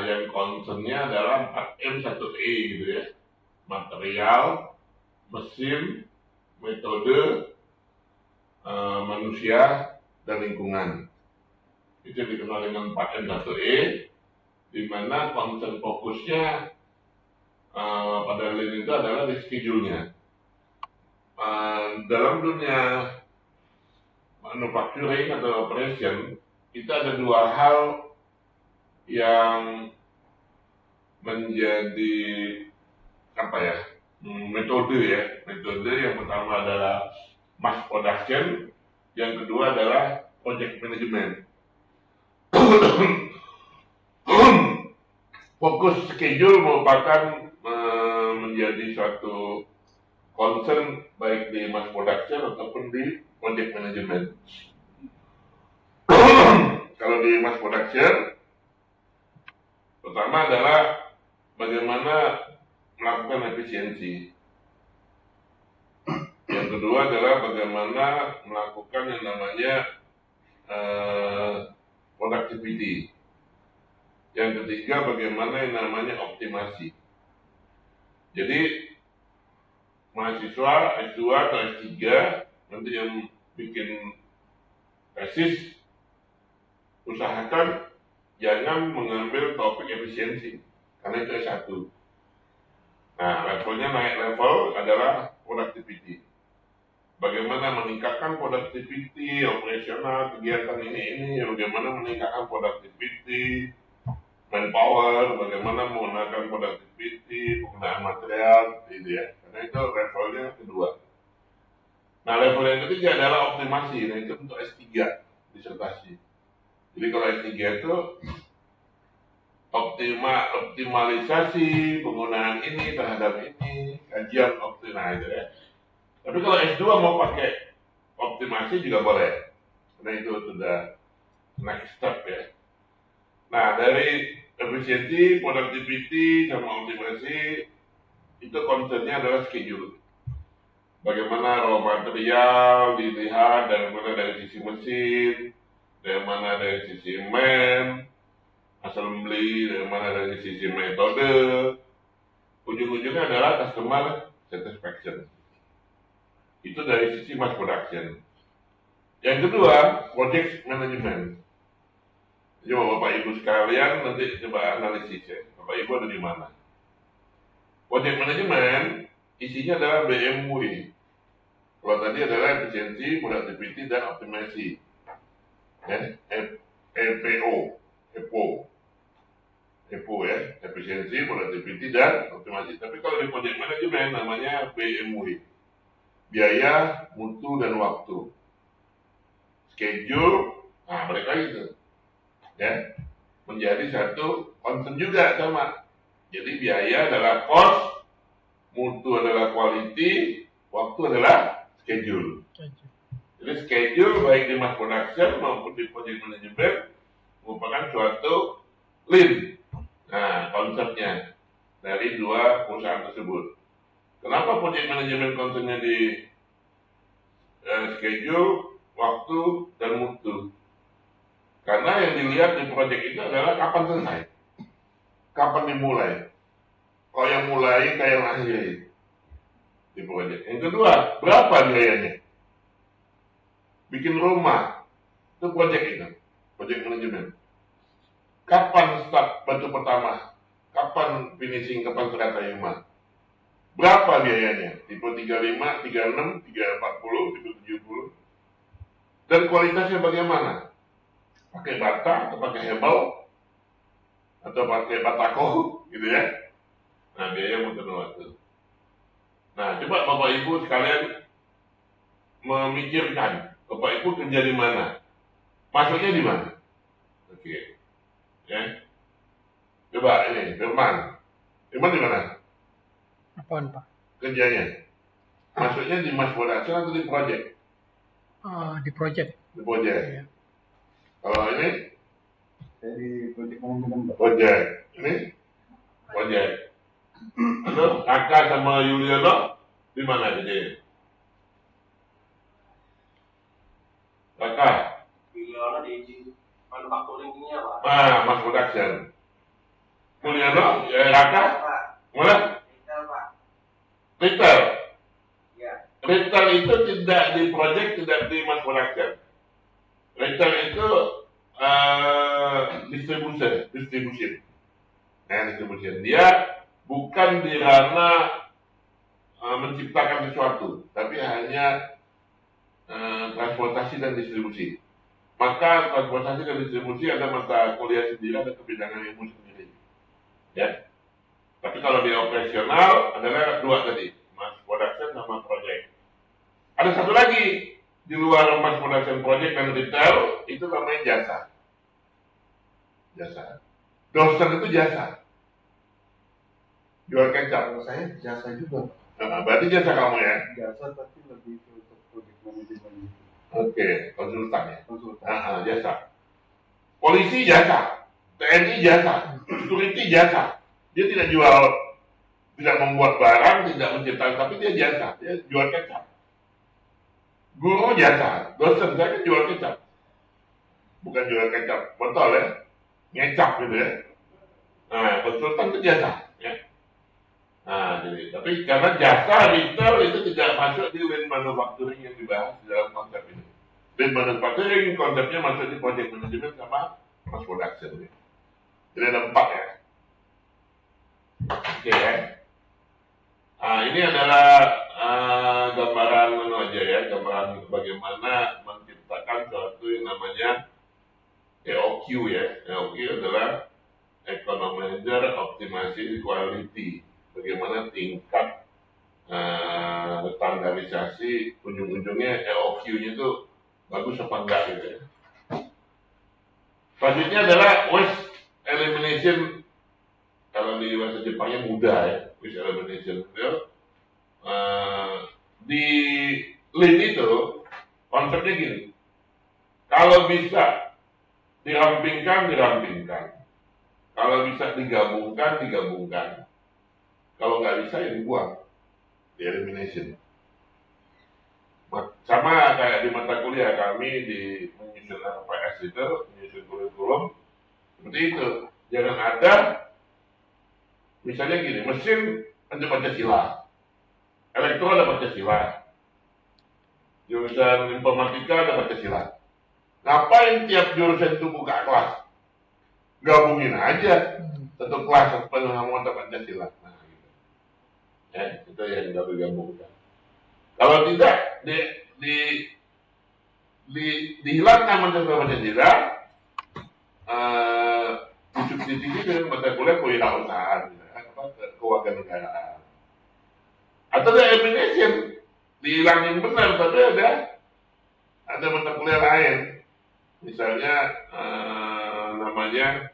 yang concernnya adalah 4M1E gitu ya. Material, mesin, metode, manusia, dan lingkungan. Itu dikenal dengan 4M1E, di mana concern fokusnya pada Lean itu adalah di schedule-nya. Dalam dunia manufacturing atau operation, kita ada dua hal yang menjadi metode ya. Metode yang pertama adalah mass production, yang kedua adalah project management. Fokus schedule merupakan menjadi suatu concern baik di mass production ataupun di project management. Kalau di mass production, pertama adalah bagaimana melakukan efisiensi. Yang kedua adalah bagaimana melakukan yang namanya productivity. Yang ketiga bagaimana yang namanya optimasi. Jadi mahasiswa S2 atau S3 nanti yang bikin tesis, usahakan jangan mengambil topik efisiensi, karena itu S1. Nah, levelnya naik level adalah productivity. Bagaimana meningkatkan productivity operasional kegiatan ini, bagaimana meningkatkan productivity manpower, bagaimana menggunakan productivity, penggunaan material, gitu ya. Karena itu levelnya kedua. Nah, level yang ketiga adalah optimasi. Nah, itu untuk S3 disertasi. Jadi kalau S3 itu optimalisasi penggunaan ini terhadap ini, kajian optimasi ya. Tapi kalau S2 mau pakai optimasi juga boleh. Karena itu sudah next step ya. Nah, dari efisiensi, productivity, sama optimasi, itu concernnya adalah schedule. Bagaimana raw material dilihat, dari mana dari sisi mesin, dari mana dari sisi assembly, dari mana dari sisi metode. Ujung-ujungnya adalah customer satisfaction. Itu dari sisi mass production. Yang kedua, project management. Coba Bapak Ibu sekalian nanti coba analisis ya. Bapak Ibu ada di mana? Project management isinya adalah BMW. Kalau tadi adalah efisiensi, productivity, dan optimasi. Ya, EPO ya, efisiensi, productivity, dan optimasi. Tapi kalau di project management namanya BMW. Biaya, mutu, dan waktu. Schedule, nah balik lagi tuh. Ya, menjadi satu concern juga sama. Jadi biaya adalah cost, mutu adalah quality, waktu adalah schedule. Jadi schedule baik di mass production maupun di project management merupakan suatu lean. Nah, konsepnya dari dua perusahaan tersebut. Kenapa project management concernnya di schedule, waktu, dan mutu? Karena yang dilihat di proyek itu adalah kapan selesai, kapan dimulai. Kalau yang mulai kayak yang akhiri di proyek. Yang kedua, berapa biayanya? Bikin rumah, itu proyek manajemen. Kapan start batu pertama? Kapan finishing, kapan serata rumah? Berapa biayanya? Tipe 35, 36, 340, tipe 70. Dan kualitasnya bagaimana? Pakai bata atau pakai hebel atau pakai batako gitu ya. Nah, biaya makan waktu. Nah, coba Bapak Ibu sekalian memikirkan Bapak Ibu kerja di mana, masuknya di mana. Oke, ya. Coba ini Firman di mana? Apaan, Pak? Kerjanya masuknya di mass production atau di project? Di project. Di project. Ya. Kalau ini dari project management. project. Ini project. Lalu Kakak sama Yuliono di mana kerjanya? Kakak? Yuliono di manufacturing-nya, Pak. Mass production. Mulyono, Raka, mana? Retail. Retail itu tidak di project, tidak di mass production. Retail itu distribution. Nah, distribution. Dia bukan di ranah menciptakan sesuatu, tapi hanya transportasi dan distribusi. Maka transportasi dan distribusi ada mata kuliah sendiri, ada kebijakan ilmu sendiri. Ya. Tapi kalau di operasional adalah dua tadi, mass production sama project. Ada satu lagi di luar mass production project dan retail, itu namanya jasa. Jasa. Dosen itu jasa. Jual kecap. Kalau saya jasa juga. Nah, berarti jasa kamu ya? Jasa tapi lebih ke project management. Oke, konsultan ya? Konsultan. Jasa. Polisi jasa. TNI jasa. Security jasa. Dia tidak jual, tidak membuat barang, tidak menciptakan, tapi dia jasa. Dia jual kecap. Guru jasa. Dosen saya kan jual kecap. Bukan jual kecap. Betul ya? Ngecap gitu ya. Nah, konsultan itu jasa. Ya. Nah, jadi, tapi karena jasa retail itu tidak masuk di lean manufacturing yang dibahas di dalam konsep ini. Lean manufacturing konsepnya masuk di project management sama mass production. Ya. Jadi ada 4 ya. Oke ya. Nah, ini adalah gambaran aja ya, gambaran bagaimana menciptakan suatu yang namanya EOQ ya. EOQ adalah Economizer Optimization Quality. Bagaimana tingkat standarisasi ujung-ujungnya EOQ-nya itu bagus apa enggak gitu ya. Selanjutnya adalah waste elimination. Kalau di bahasa Jepangnya mudah ya, waste elimination itu di lean itu konsepnya gini. Kalau bisa dirampingkan. Kalau bisa digabungkan. Kalau nggak bisa ya dibuang, di elimination. Sama kayak di mata kuliah kami di menyusun RPS itu, menyusun kurikulum, seperti itu. Jangan ada, misalnya gini, mesin ada Pancasila, elektro ada Pancasila, jurusan informatika ada Pancasila. Ngapain tiap jurusan itu buka kelas? Gabungin aja satu kelas penuh sama Pancasila. Ya, itu yang kita gabungkan. Kalau tidak dihilangkan Pancasila, disubsidi dengan mata kuliah kewirausahaan, kewarganegaraan. Atau ada elimination, dihilangin benar, tapi ada mata kuliah lain, misalnya namanya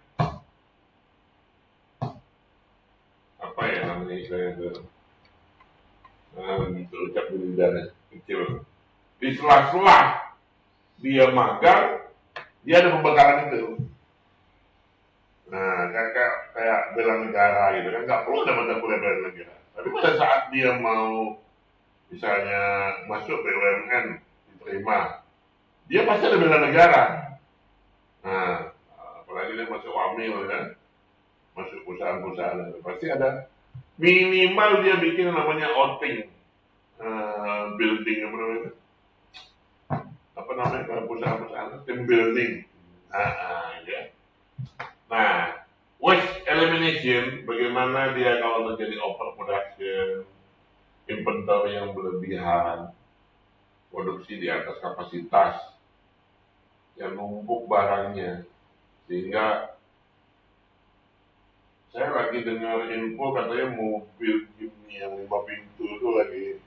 apa ya namanya istilahnya itu. Ucap di lidahnya kecil. Di sela-sela dia magang, dia ada pembekalan itu. Nah, kayak bela negara gitu kan, nggak perlu ada mata kuliah bela negara. Tapi pada saat dia mau, misalnya masuk BUMN, diterima, dia pasti ada bela negara. Nah, apalagi dia masuk Wamil kan, masuk perusahaan-perusahaan, pasti ada. Minimal dia bikin namanya outing, building apa namanya kalau perusahaan-perusahaan team building. Ya. Nah, waste elimination, bagaimana dia kalau terjadi overproduction, inventory yang berlebihan, produksi di atas kapasitas, yang numpuk barangnya, sehingga saya lagi dengar info katanya mobil Jimny yang 5 pintu itu lagi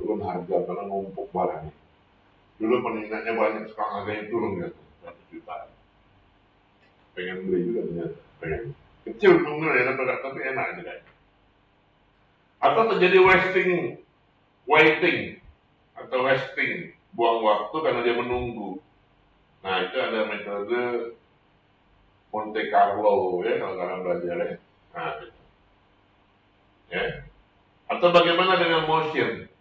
turun harga karena numpuk barangnya. Dulu peminatnya banyak, sekarang harganya turun gitu, 100 juta. Pengen beli juga ternyata, pengen. Kecil bener ya, tapi enak aja kan. Atau terjadi waiting, atau wasting, buang waktu karena dia menunggu. Nah, itu ada metode Monte Carlo ya kalau kalian belajar ya. Nah, gitu. Ya. Atau bagaimana dengan motion,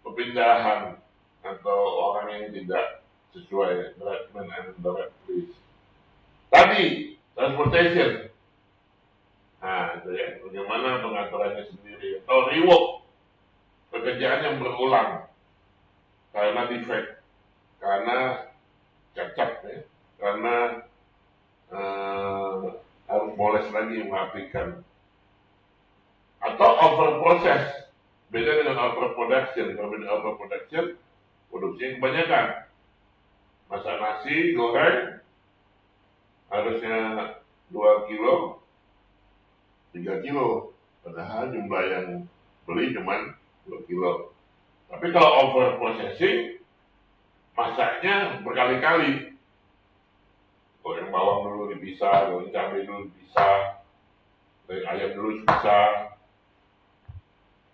perpindahan atau orang yang tidak sesuai berat and berat list. Tadi transportation, gitu ya. Bagaimana pengaturannya sendiri. Atau reward, pekerjaan yang berulang karena defect, karena cacat ya, karena harus moles lagi merapikan. Atau over proses, beda dengan over production. Kalau beda over production, produksinya kebanyakan. Masak nasi goreng harusnya 2 kilo, 3 kilo, padahal jumlah yang beli cuma 2 kilo. Tapi kalau over processing, masaknya berkali-kali. Goreng bawang dulu dipisah, goreng cabai dulu dipisah, goreng ayam dulu dipisah,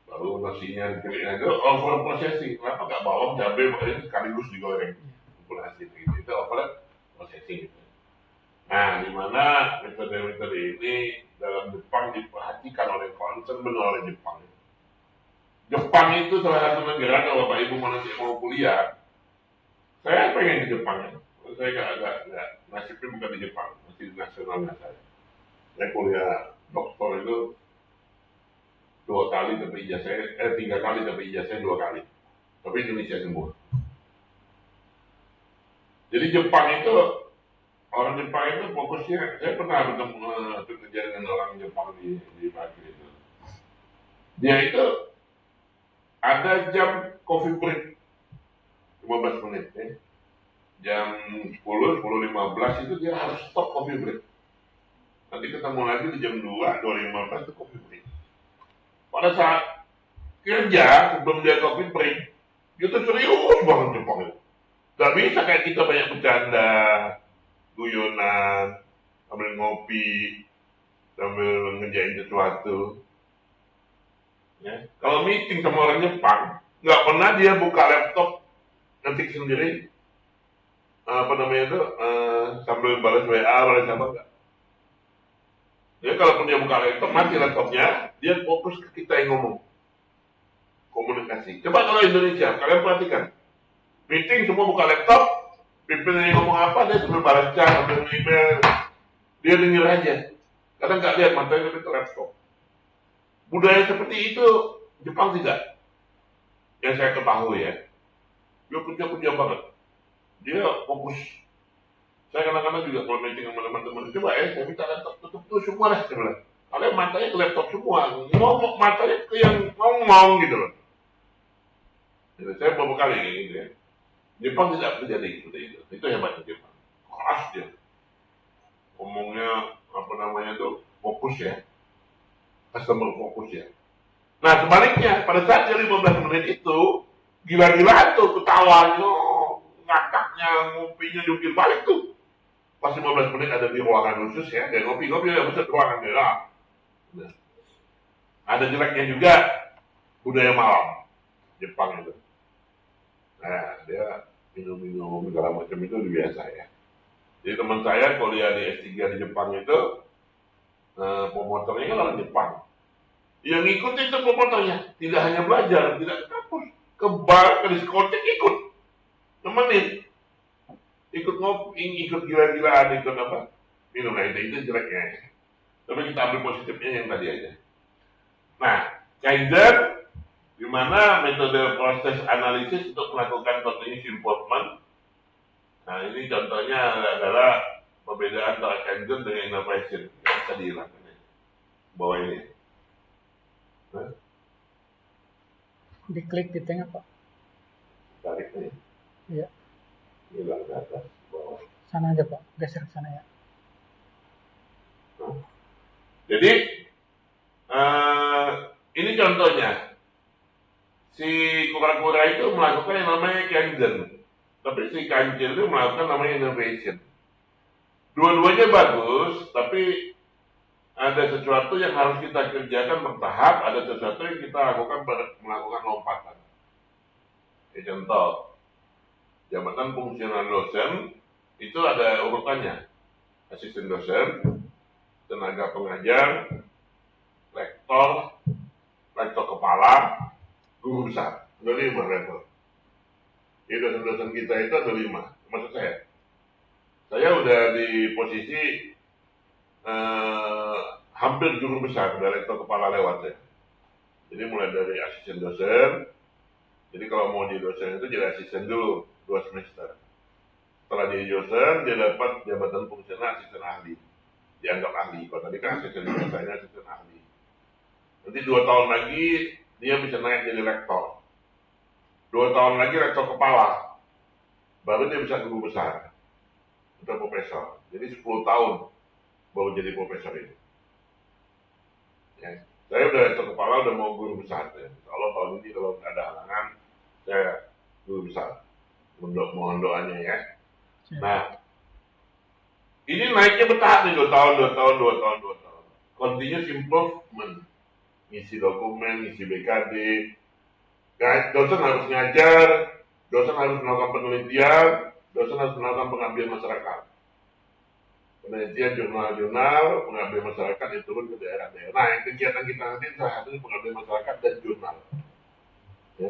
baru nasinya dikeringin. Itu over processing. Kenapa nggak bawang, cabai, makanya sekaligus digoreng? Nasi gitu. Itu over processing. Nah, di mana metode-metode ini dalam Jepang diperhatikan oleh concern benar oleh Jepang. Jepang itu salah satu negara, kalau Bapak Ibu nanti mau kuliah, saya pengen di Jepang ya. Saya nggak nasibnya bukan di Jepang, masih di nasionalnya saya. Saya kuliah doktor itu 2 kali tapi ijazah 3 kali tapi ijazah 2 kali. Tapi Indonesia semua. Jadi Jepang itu, orang Jepang itu fokusnya, saya pernah bekerja dengan orang Jepang di pagi itu. Dia itu ada jam coffee break 15 menit ya. Jam 10, 10.15 itu dia harus stop coffee break. Nanti ketemu lagi di jam 2, 2.15 itu coffee break. Pada saat kerja, sebelum dia coffee break, dia tuh serius banget Jepang itu. Gak bisa kayak kita banyak bercanda, guyonan, sambil ngopi, sambil ngerjain sesuatu. Ya. Kalau meeting sama orang Jepang, nggak pernah dia buka laptop, ngetik sendiri, sambil balas WA, balas apa enggak. Ya kalaupun dia buka laptop, mati laptopnya, dia fokus ke kita yang ngomong. Komunikasi. Coba kalau Indonesia, kalian perhatikan. Meeting semua buka laptop, pimpinan yang ngomong apa, dia sambil balas chat, sambil email, dia denger aja. Kadang nggak lihat matanya ke laptop. Budaya seperti itu Jepang tidak. Yang saya ketahui ya, dia kerja banget. Dia fokus. Saya kadang-kadang juga kalau meeting sama teman-teman, coba saya minta laptop tutup tuh semua lah, saya bilang. Kalian matanya ke laptop semua, ngomong matanya ke yang ngomong gitu loh. Jadi saya beberapa kali kayak gitu ya. Jepang tidak terjadi seperti itu. Itu hebatnya Jepang. Keras dia. Ngomongnya tuh fokus ya. Customer fokus ya. Nah sebaliknya, pada saat dia 15 menit itu, gila-gilaan tuh ketawanya, ngakaknya, ngopinya, jungkir balik tuh. Pas 15 menit ada di ruangan khusus ya, dia ngopi-ngopi, ya besar ruangan dia lah. Nah. Ada jeleknya juga, budaya malam Jepang itu. Nah, dia minum-minum segala macam itu biasa ya. Jadi teman saya kuliah di S3 di Jepang itu, pemotornya kan orang Jepang. Yang ikut itu pemotornya, tidak hanya belajar, tidak ke kampus, ke bar, ke diskotik ikut, nemenin, ikut ngopi, ikut gila-gilaan, ikut apa, minum. Nah itu jeleknya. Tapi kita ambil positifnya yang tadi aja. Nah, Kaizen, di mana metode proses analisis untuk melakukan continuous improvement. Nah ini contohnya adalah perbedaan antara Kaizen dengan innovation. Yang bisa dihilangkan ya. Bawah ini. Nah. Diklik di tengah Pak. Tarik nih. Iya. Hilang ke atas, bawah. Sana aja Pak, geser ke sana ya. Nah. Jadi ini contohnya. Si kura-kura itu melakukan yang namanya Kaizen. Tapi si Kaizen itu melakukan namanya innovation. Dua-duanya bagus, tapi ada sesuatu yang harus kita kerjakan bertahap, ada sesuatu yang kita lakukan melakukan lompatan. Ya, contoh, jabatan fungsional dosen itu ada urutannya. Asisten dosen, tenaga pengajar, lektor kepala, guru besar. Ada 5 level. Jadi dosen-dosen kita itu ada 5. Maksud saya udah di posisi hampir guru besar, direktur kepala lewat ya. Jadi mulai dari asisten dosen, jadi kalau mau jadi dosen itu jadi asisten dulu 2 semester. Setelah jadi dosen, dia dapat jabatan fungsional asisten ahli, dianggap ahli. Kalau tadi kan asisten dosennya asisten ahli. Nanti 2 tahun lagi dia bisa naik jadi rektor. 2 tahun lagi rektor kepala, baru dia bisa guru besar, atau profesor. Jadi 10 tahun baru jadi profesor itu. Ya. Saya udah rektor kepala, udah mau guru besar. Ya. Kalau tahun ini kalau nggak ada halangan, saya guru besar. Mohon doanya ya. Nah, ini naiknya bertahap nih 2 tahun, 2 tahun, 2 tahun, 2 tahun. Continuous improvement. Ngisi dokumen, ngisi BKD. Dosen harus ngajar, dosen harus melakukan penelitian, dosen harus melakukan pengabdian masyarakat. Penelitian jurnal-jurnal, pengabdian masyarakat yang turun ke daerah-daerah. Nah, yang kegiatan kita nanti salah satunya pengabdian masyarakat dan jurnal. Ya.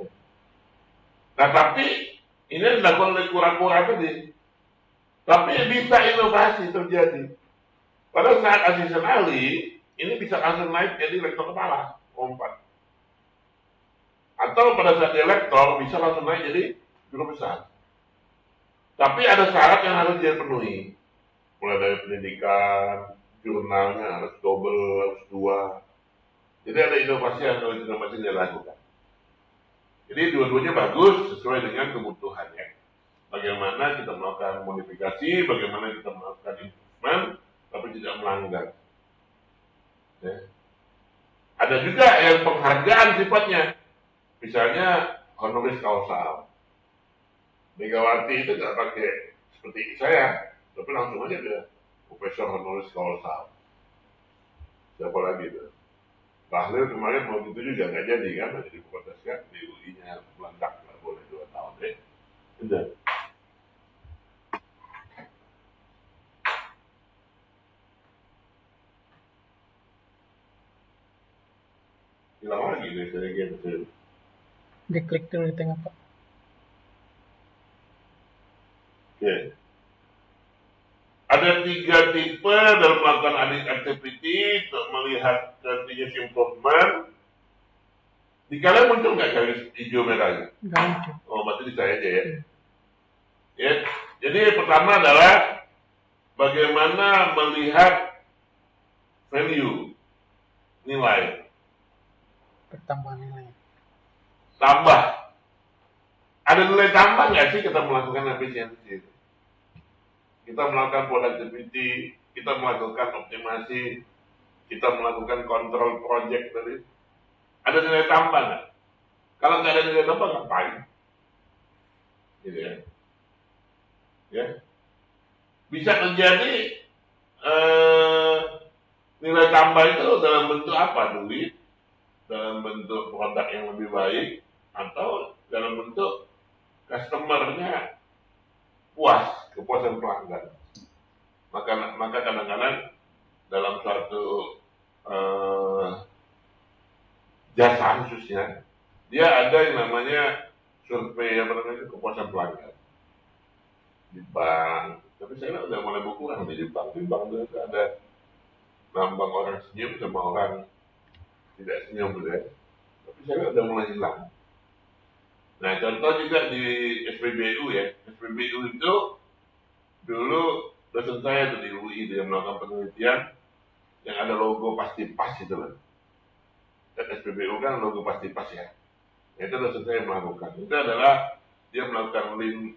Nah, tapi ini dilakukan oleh kura-kura tadi. Tapi bisa inovasi terjadi. Pada saat asisten ahli, ini bisa langsung naik jadi rektor kepala, 4. Atau pada saat dia lektor bisa langsung naik jadi guru besar. Tapi ada syarat yang harus dia penuhi. Mulai dari pendidikan, jurnalnya harus double, harus 2. Jadi ada inovasi yang harus dia lakukan. Jadi dua-duanya bagus sesuai dengan kebutuhannya. Bagaimana kita melakukan modifikasi, bagaimana kita melakukan improvement, tapi tidak melanggar. Ya. Ada juga yang penghargaan sifatnya. Misalnya honoris causa. Megawati itu nggak pakai seperti saya, tapi langsung aja dia profesor honoris causa. Siapa lagi itu? Bahlil kemarin mau gitu juga nggak jadi kan, jadi protes kan di UI-nya meledak, nggak boleh 2 tahun deh. Udah. Hilang lagi deh saya gitu. Diklik dulu di tengah Pak. Oke. Ada 3 tipe dalam melakukan audit activity untuk melihat continuous improvement. Di kalian muncul nggak garis hijau merah? Nggak muncul. Oh, berarti di saya aja ya. Ya. Jadi pertama adalah bagaimana melihat value, nilai, Pertambahan nilai. tambah. Ada nilai tambah nggak sih kita melakukan efisiensi? Kita melakukan productivity, kita melakukan optimasi, kita melakukan kontrol project tadi. Ada nilai tambah nggak? Kalau nggak ada nilai tambah ngapain? Gitu ya. Ya. Bisa terjadi nilai tambah itu dalam bentuk apa? Duit, dalam bentuk produk yang lebih baik, atau dalam bentuk customer-nya puas, kepuasan pelanggan. Maka kadang-kadang dalam suatu jasa khususnya, dia ada yang namanya survei kepuasan pelanggan di bank. Tapi saya udah mulai berkurang di bank. Di bank itu ada lambang orang senyum sama orang tidak senyum gitu ya. Tapi saya udah mulai hilang. Nah, contoh juga di SPBU ya. SPBU itu dulu dosen saya tuh di UI dia melakukan penelitian yang ada logo pasti pas itu loh. Dan SPBU kan logo pasti pas ya. Itu dosen saya melakukan. Itu adalah dia melakukan lean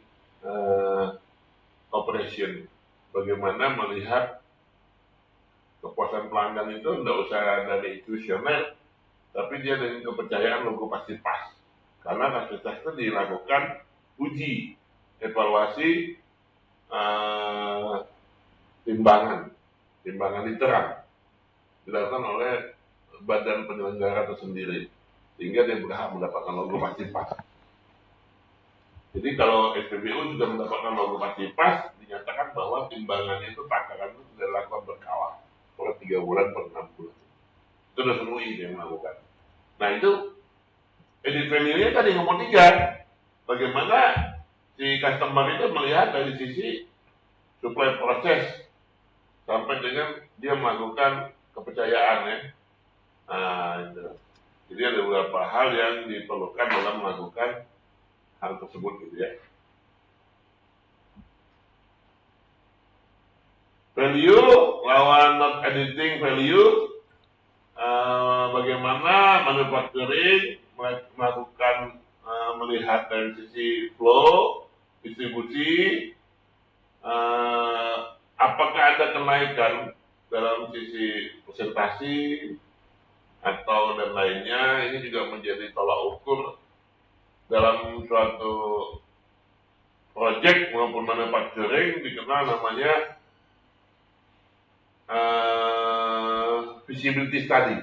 operation. Bagaimana melihat kepuasan pelanggan itu tidak usah dari kuesioner, tapi dia dengan kepercayaan logo pasti pas. Karena fasilitas itu dilakukan uji, evaluasi, timbangan literal dilakukan oleh badan penyelenggara tersendiri, sehingga dia berhak mendapatkan logo pasti pas. Jadi kalau SPBU juga mendapatkan logo pasti pas, dinyatakan bahwa timbangannya itu takaran itu sudah dilakukan berkala, per 3 bulan, per 6 bulan. Itu sudah semua yang melakukan. Nah itu edit value-nya tadi nomor 3. Bagaimana si customer itu melihat dari sisi supply proses sampai dengan dia melakukan kepercayaan ya. Nah, itu. Jadi ada beberapa hal yang diperlukan dalam melakukan hal tersebut gitu ya. Value lawan not editing value. Bagaimana manufacturing melakukan melihat dari sisi flow, distribusi, apakah ada kenaikan dalam sisi presentasi atau dan lainnya. Ini juga menjadi tolak ukur dalam suatu project maupun manufacturing, dikenal namanya visibility study.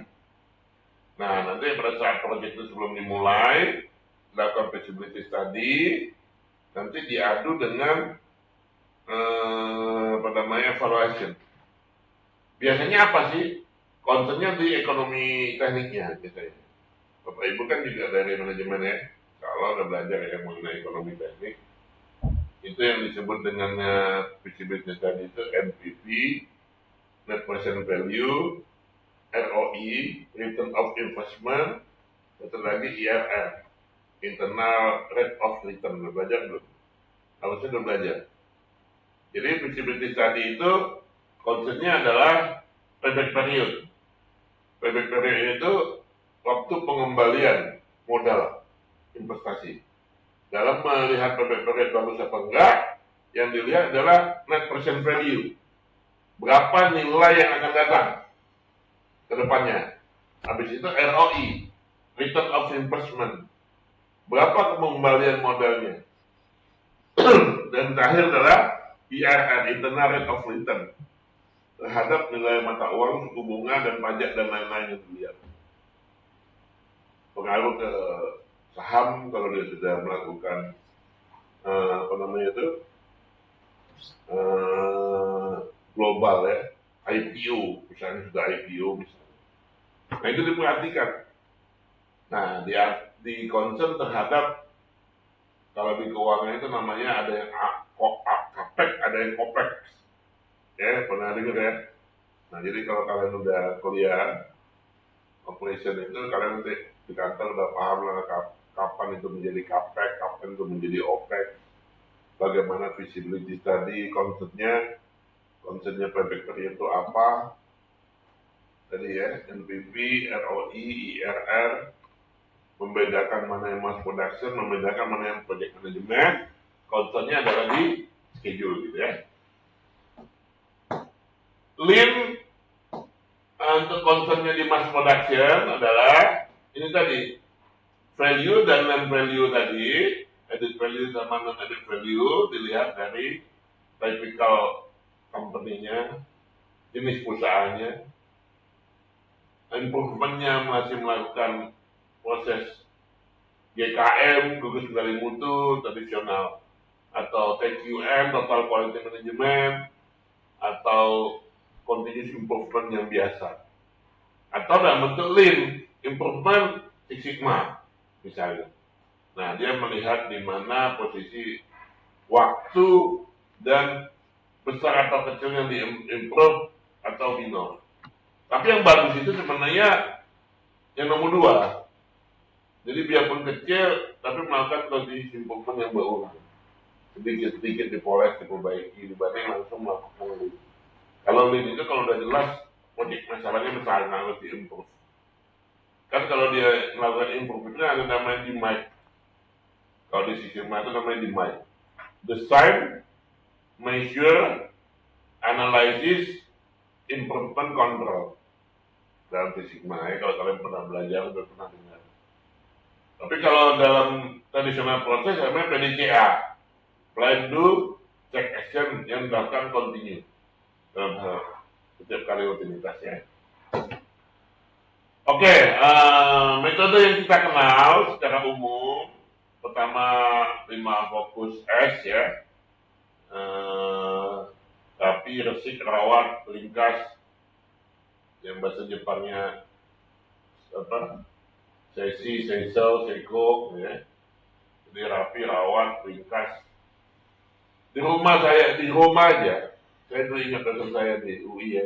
Nah, nanti pada saat project itu sebelum dimulai, dilakukan visibility study, nanti diadu dengan evaluation. Biasanya apa sih? Concernnya di ekonomi tekniknya biasanya. Bapak Ibu kan juga dari manajemen ya, kalau udah belajar ya mengenai ekonomi teknik, itu yang disebut dengan visibility study itu NPV, Net Present Value, ROI, Return of Investment, satu lagi IRR, Internal Rate of Return. Udah belajar belum? Harusnya udah belajar. Jadi visibility study itu konsepnya adalah payback period. Payback period itu waktu pengembalian modal investasi. Dalam melihat payback period bagus apa enggak, yang dilihat adalah net present value. Berapa nilai yang akan datang ke depannya. Habis itu ROI, Return of Investment. Berapa pengembalian modalnya. Dan terakhir adalah IRR, Internal Rate of Return, terhadap nilai mata uang, suku bunga, dan pajak, dan lain-lain yang dilihat. Pengaruh ke saham, kalau dia sudah melakukan global ya, IPO, misalnya sudah IPO misalnya. Nah itu diperhatikan. Nah di concern terhadap, kalau di keuangan itu namanya ada yang CAPEX, ada yang OPEX. Ya, pernah dengar ya? Nah, jadi kalau kalian udah kuliah operation itu, kalian nanti di kantor udah paham lah kapan itu menjadi CAPEX, kapan itu menjadi OPEX. Bagaimana visibility tadi, konsepnya payback period itu apa? Tadi ya, NPV, ROI, IRR, membedakan mana yang mass production, membedakan mana yang project management. Konsepnya adalah di schedule gitu ya. Lean untuk konsepnya di mass production adalah ini tadi, value dan non value tadi, added value sama non added value dilihat dari typical company-nya, jenis perusahaannya, improvementnya masih melakukan proses GKM, gugus kendali mutu, tradisional, atau TQM, Total Quality Management, atau continuous improvement yang biasa, atau dalam bentuk lean improvement Six Sigma misalnya. Nah, dia melihat di mana posisi waktu dan besar atau kecil yang diimprove atau minor. Tapi yang bagus itu sebenarnya yang nomor 2. Jadi biarpun kecil, tapi melakukan kondisi improvement yang berulang. Sedikit-sedikit dipoles, diperbaiki, dibanding langsung melakukan lean. Kalau lean itu kalau udah jelas, project masalahnya besar, harus diimprove. Kan kalau dia melakukan improve itu ada namanya DMAIC. Kalau di sistem itu namanya DMAIC. Design, Measure, Analysis, Improvement, Control. Dalam Sigma ya, kalau kalian pernah belajar, sudah pernah dengar. Tapi kalau dalam tradisional proses, namanya PDCA. Plan, Do, Check, Action, yang dilakukan continue. Dalam hal setiap kali rutinitasnya. Oke, metode yang kita kenal secara umum, pertama 5 fokus S ya, tapi resik, rawat, ringkas, yang bahasa Jepangnya apa? Sesi, seisel, seiko, ya. Jadi rapi, rawat, ringkas. Di rumah aja, saya dulu ingat dosen saya di UI ya,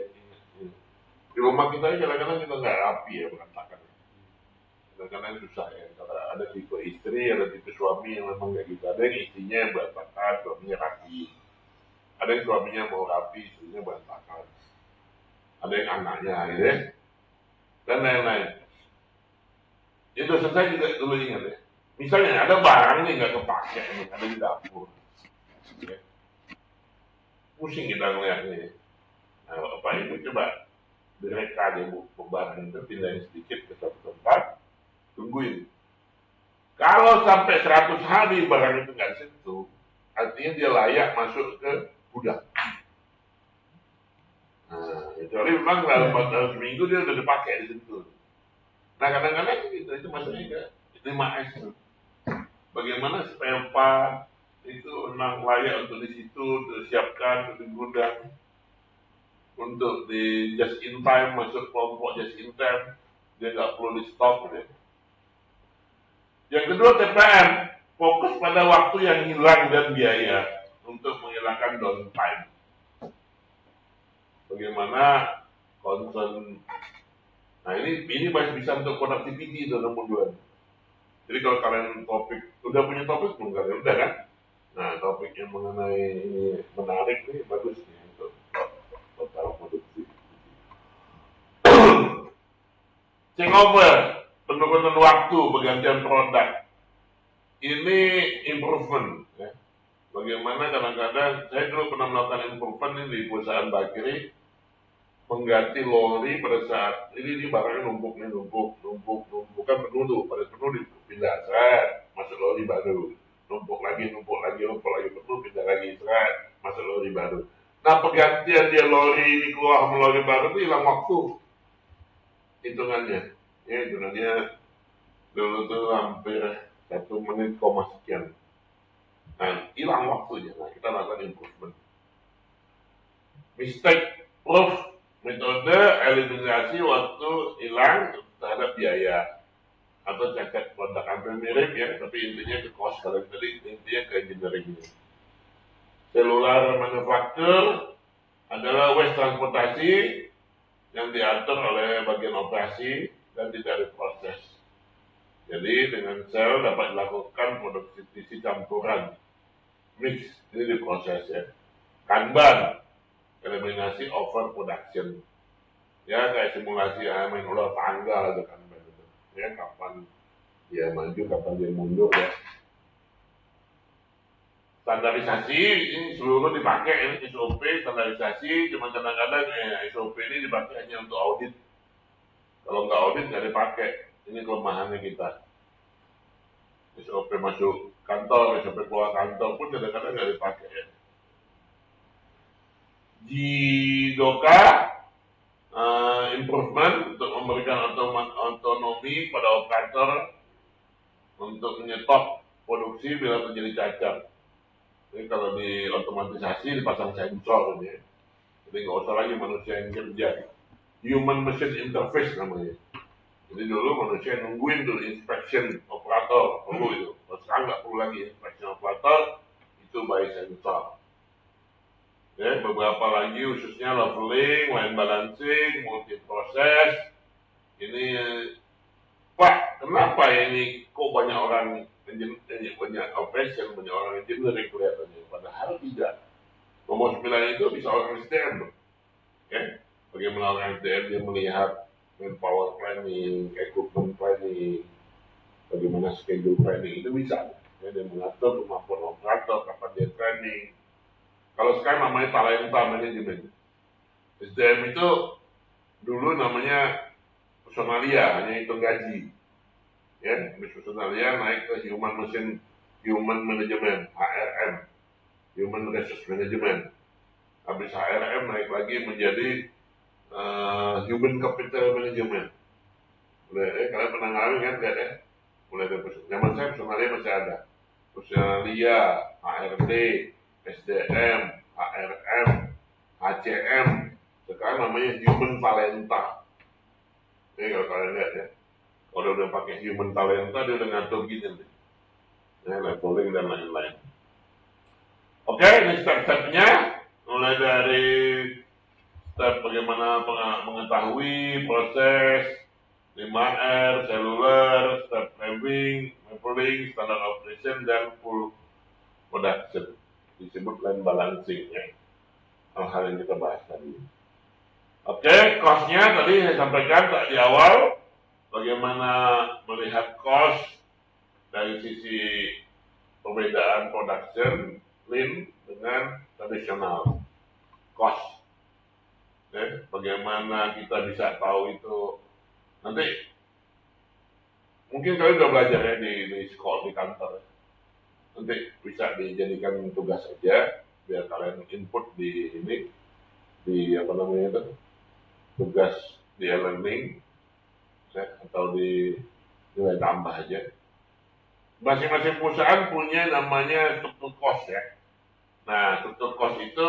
Di rumah kita kadang-kadang kita nggak rapi ya berantakan. Kadang-kadang susah ya. Kalau ada tipe istri, ada tipe suami yang memang kayak gitu. Ada yang istrinya yang berantakan, suaminya rapi. Ada yang suaminya mau rapi, istrinya berantakan. Ada yang anaknya, gitu ya. Dan lain-lain. Itu dosen saya juga dulu ingat ya. Misalnya ada barang nih nggak kepake, nih, ada di dapur. Ya. Pusing kita ngeliatnya. Ya. Nah, apa itu coba direka deh barang itu pindahin sedikit ke satu tempat, tungguin. Kalau sampai 100 hari barang itu nggak sentuh, artinya dia layak masuk ke gudang. Nah, kecuali memang dalam seminggu dia udah dipakai di situ. Nah kadang-kadang itu maksudnya 5S. Bagaimana spare part itu memang layak untuk di situ, disiapkan untuk di gudang, untuk di just in time, masuk kelompok just in time, dia nggak perlu di stok. Gitu. Yang kedua TPM, fokus pada waktu yang hilang dan biaya untuk menghilangkan downtime. Bagaimana concern. Nah ini masih bisa untuk productivity itu nomor 2. Jadi kalau kalian udah punya topik belum kalian? Udah kan? Nah topik yang mengenai ini menarik nih, bagus nih untuk total produksi. Changeover, penurunan waktu, pergantian produk. Ini improvement. Ya. Bagaimana kadang-kadang, saya dulu pernah melakukan improvement ini di perusahaan Bakri, mengganti lori pada saat ini barangnya numpuk kan penuh tuh, pada penuh dipindah masuk lori baru, numpuk lagi penuh, pindah lagi masuk lori baru. Nah pergantian dia lori ini keluar sama lori baru itu hilang waktu hitungannya, ya hitungannya dulu tuh hampir 1 menit sekian. Nah hilang waktunya. Nah kita lakukan improvement, mistake proof. Metode eliminasi waktu hilang terhadap biaya atau cacat produk, hampir mirip ya, tapi intinya ke cost. Kalau tadi intinya ke engineering. Selular manufaktur adalah waste transportasi yang diatur oleh bagian operasi dan tidak diproses. Jadi dengan sel dapat dilakukan produksi campuran, mix, ini diproses ya. Kanban, eliminasi overproduction. Ya kayak simulasi main ular tangga gitu kan. Ya kapan dia maju, kapan dia mundur ya. Standarisasi ini seluruh dipakai, ini SOP standarisasi, cuma kadang-kadang SOP ini dipakai hanya untuk audit. Kalau nggak audit nggak dipakai. Ini kelemahannya kita. SOP masuk kantor, SOP keluar kantor pun kadang-kadang nggak dipakai ya. Di Doka improvement untuk memberikan otonomi pada operator untuk menyetop produksi bila terjadi cacat. Jadi kalau di otomatisasi dipasang sensor ini, jadi nggak usah lagi manusia yang kerja. Human machine interface namanya. Jadi dulu manusia nungguin dulu inspection operator, perlu itu. Sekarang nggak perlu lagi inspection operator, itu by sensor. Ya, beberapa lagi khususnya leveling, line balancing, multi proses. Ini Pak, kenapa ini kok banyak orang banyak operation, banyak orang engineering kelihatannya, padahal tidak. Nomor 9 itu bisa orang SDM. Ya, bagaimana orang SDM dia melihat power planning, equipment planning, bagaimana schedule planning itu bisa. Ya, dia mengatur kemampuan operator, kapan dia training. Kalau sekarang namanya talenta management. SDM itu dulu namanya personalia, hanya hitung gaji. Ya, personalia naik ke human management, HRM, human resource management. Habis HRM naik lagi menjadi human capital management. Kalian pernah ngalamin kan ya? Mulai dari zaman saya personalia masih ada. Personalia, HRD, SDM, HRM, HCM, sekarang namanya human talenta. Ini kalau kalian lihat ya, kalau udah pakai human talenta dia udah ngatur gini nih, ya, leveling dan lain-lain. Oke, ini step-stepnya mulai dari step bagaimana mengetahui proses 5R, seluler, step framing, mapling, standard operation, dan full production. Disebut line balancing ya. Hal-hal yang kita bahas tadi. Oke, cost-nya tadi saya sampaikan di awal. Bagaimana melihat cost dari sisi perbedaan production, lean dengan tradisional cost. Oke, bagaimana kita bisa tahu itu nanti mungkin kalian udah belajar ya di sekolah, di kantor. Nanti bisa dijadikan tugas saja biar kalian input di ini, di apa namanya itu, tugas di e-learning ya, atau di nilai tambah aja. Masing-masing perusahaan punya namanya struktur cost ya. Nah, struktur cost itu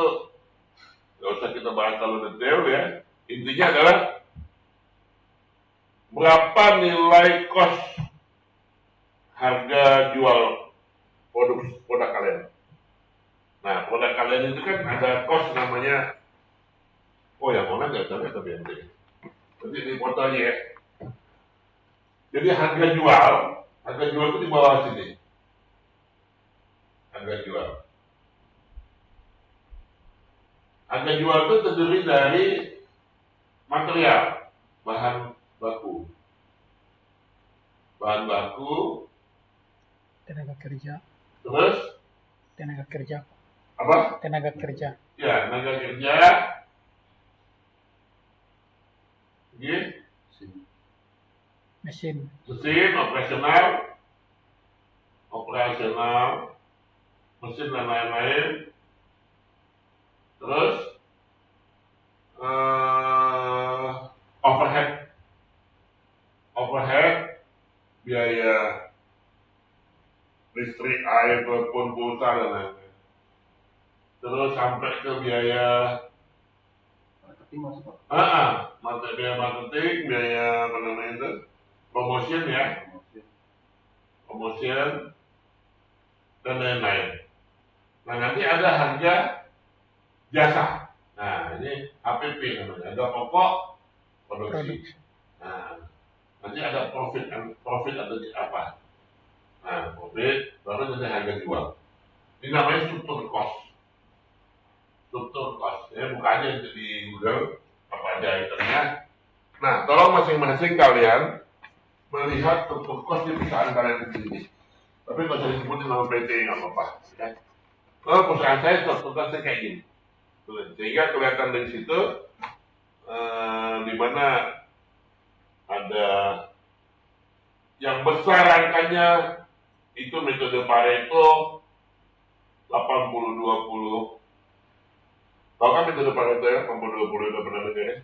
nggak usah kita bahas terlalu detail ya. Intinya adalah berapa nilai cost harga jual produk kalian. Nah, produk kalian itu kan ada cost namanya, oh yang mana nggak tahu tapi nanti di fotonya ya. Jadi harga jual itu di bawah sini. Harga jual. Harga jual itu terdiri dari material, bahan baku, Tenaga kerja. terus Tenaga kerja. apa? Tenaga kerja. Ya, tenaga kerja, Mesin. mesin, operasional, mesin dan lain-lain. Terus overhead, biaya listrik, air, telepon, pulsa dan lain-lain. Terus sampai ke biaya Marketing masuk Pak. biaya marketing, biaya apa namanya itu, promotion ya, promotion dan lain-lain. Nah nanti ada harga jasa. Nah ini HPP namanya, ada pokok produksi. Nah nanti ada profit ada di apa? Nah profit baru nanti harga jual. Ini namanya struktur cost. Ya buka aja di Google apa aja itemnya. Nah tolong masing-masing kalian melihat struktur cost di perusahaan kalian sendiri. Tapi kalau saya sebutin nama PT nggak apa-apa. Ya. Kalau perusahaan saya struktur costnya kayak gini. Sehingga kelihatan dari situ di mana ada yang besar angkanya itu metode Pareto 80-20. Tahu kan metode Pareto ya, 80-20 itu pernah dengar ya?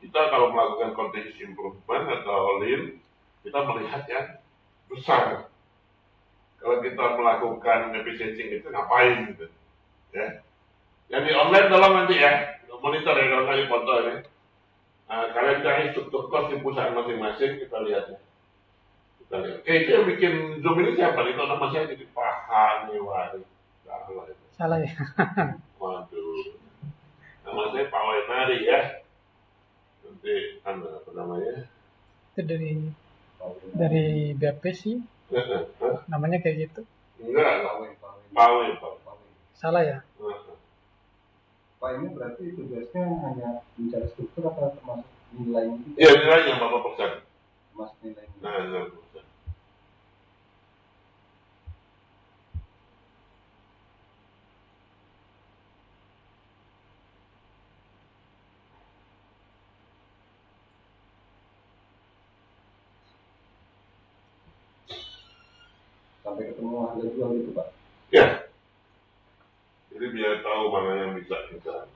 Kita kalau melakukan continuous improvement atau lean, kita melihat yang besar. Kalau kita melakukan efficiency itu ngapain gitu, ya? Yang di online tolong nanti ya, monitor ya kalau kalian foto ini. Kalian cari struktur cost di perusahaan masing-masing, kita lihat ya. Kita lihat. Itu yang bikin Zoom ini siapa nih? Itu nama saya jadi Pahan nih, waduh. Salah ya. Waduh. Nama saya Pak Wenari ya. Nanti apa namanya? Itu dari BP sih. Namanya kayak gitu. Enggak. Pawe. Salah ya. Pak ini berarti tugasnya hanya mencari struktur atau termasuk nilainya juga? Iya nilainya berapa persen? Termasuk nilainya. Nah 0%. Sampai ketemu harga jual gitu Pak? Ya. Jadi biar tahu mana yang bisa kita.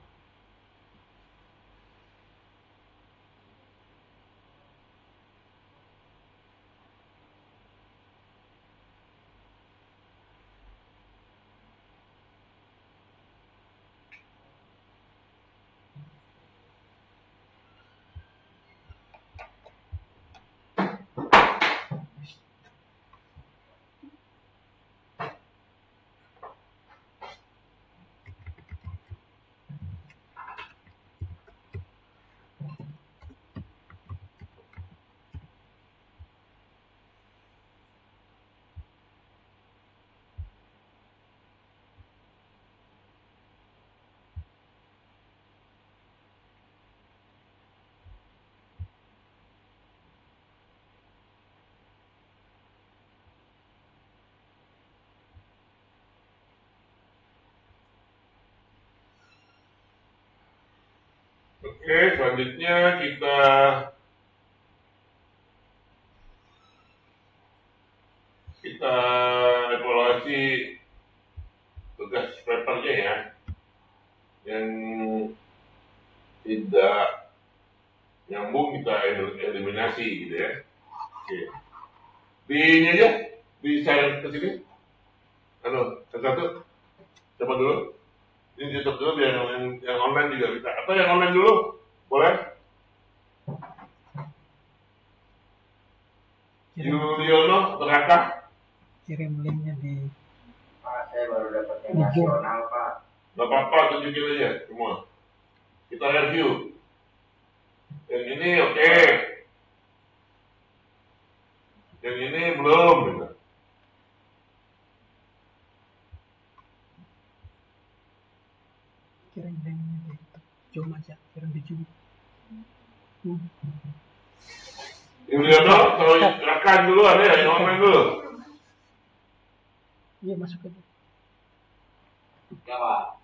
Oke, selanjutnya kita evaluasi tugas papernya ya, yang tidak nyambung kita eliminasi gitu ya. Oke. Di ini aja, di share ke sini. Satu, coba dulu. Ini tutup dulu biar yang online juga bisa. Atau yang online dulu, boleh? Yuliono, Terangkah. Kirim linknya di Pak, saya baru dapat yang nasional, Pak. Gak apa-apa, tunjukin aja semua. Kita review. Yang ini oke. Yang ini belum. Gitu. kirim linknya di Zoom aja, kirim di Zoom. Yuliono, kalau rekan dulu ada ya, yang online dulu. Iya, masuk aja. Ya, Pak.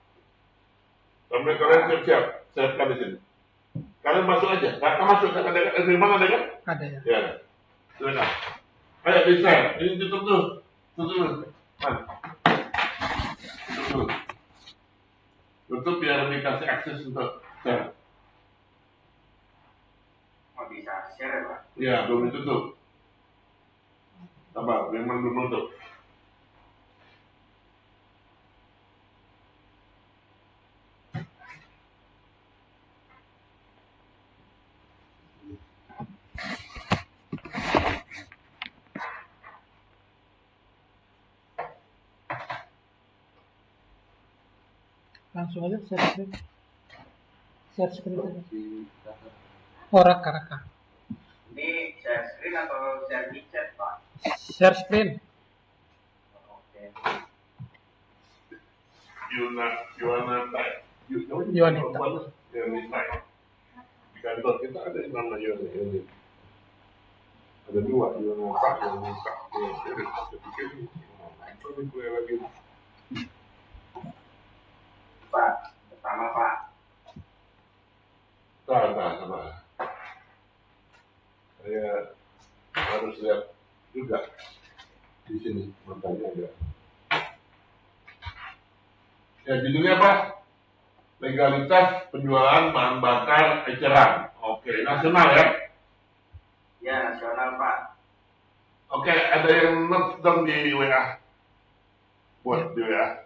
Sampai kalian siap-siap, siapkan di sini. Kalian masuk aja, kakak masuk, ada di mana ada kan? Ada ya. Ya, silakan. Ayo bisa, ini tutup dulu, tutup dulu. Tutup biar dikasih akses untuk share. Mau bisa share ya, Pak? Ya, belum ditutup. Sabar, memang belum tutup. Langsung aja share screen. Share screen aja. Oh, raka. Ini share screen atau share di chat, Pak? Share screen. Oke. Yuanita. Di kantor kita ada yang nama Yuanita. Ada dua, Yuanita. Saya pikir ini gue lagi. Pak, pertama, Pak. Sabar. Saya harus lihat juga di sini makanya ada. Ya, judulnya apa? Legalitas penjualan bahan bakar eceran. Oke, nasional ya? Ya, nasional, Pak. Oke, ada yang note dong di WA. Buat di WA.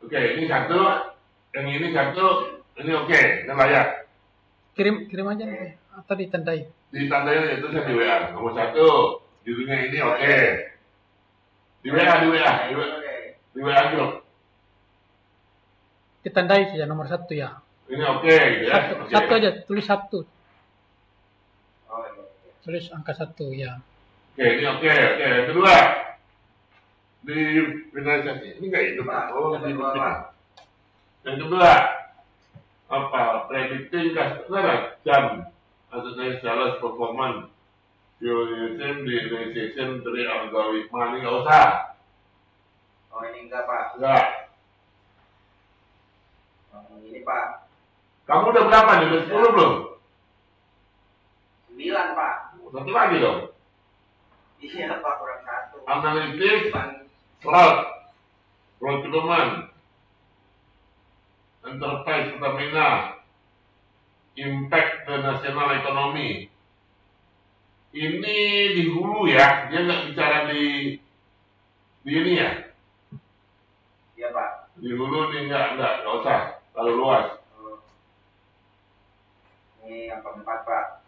Oke, ini satu, yang ini satu, ini oke, ini layak. Kirim aja nih, atau ditandai. Ditandai itu saya di WA. Nomor satu, judulnya ini oke. Di WA grup. Ditandai saja nomor 1 ya. Ini oke, gitu ya. Satu aja, tulis 1. Oh, iya. Tulis angka 1 ya. Oke, ini oke. Yang kedua, di finalisasi. Ini nggak itu, Pak. Oh, di Pak. Yang kedua, predicting customer jam atau sales performance using the organization dari algoritma. Ini nggak usah. Oh, ini enggak, Pak. Enggak. Ini, Pak. Kamu udah berapa nih? Udah 10 belum? 9, Pak. Satu lagi dong. Iya, Pak, kurang 1. Analitis, fraud, procurement, enterprise Pertamina, impact ke nasional ekonomi. Ini di hulu ya, dia nggak bicara di ini ya. Iya, Pak. Di hulu ini nggak usah, terlalu luas. Ini yang keempat, Pak.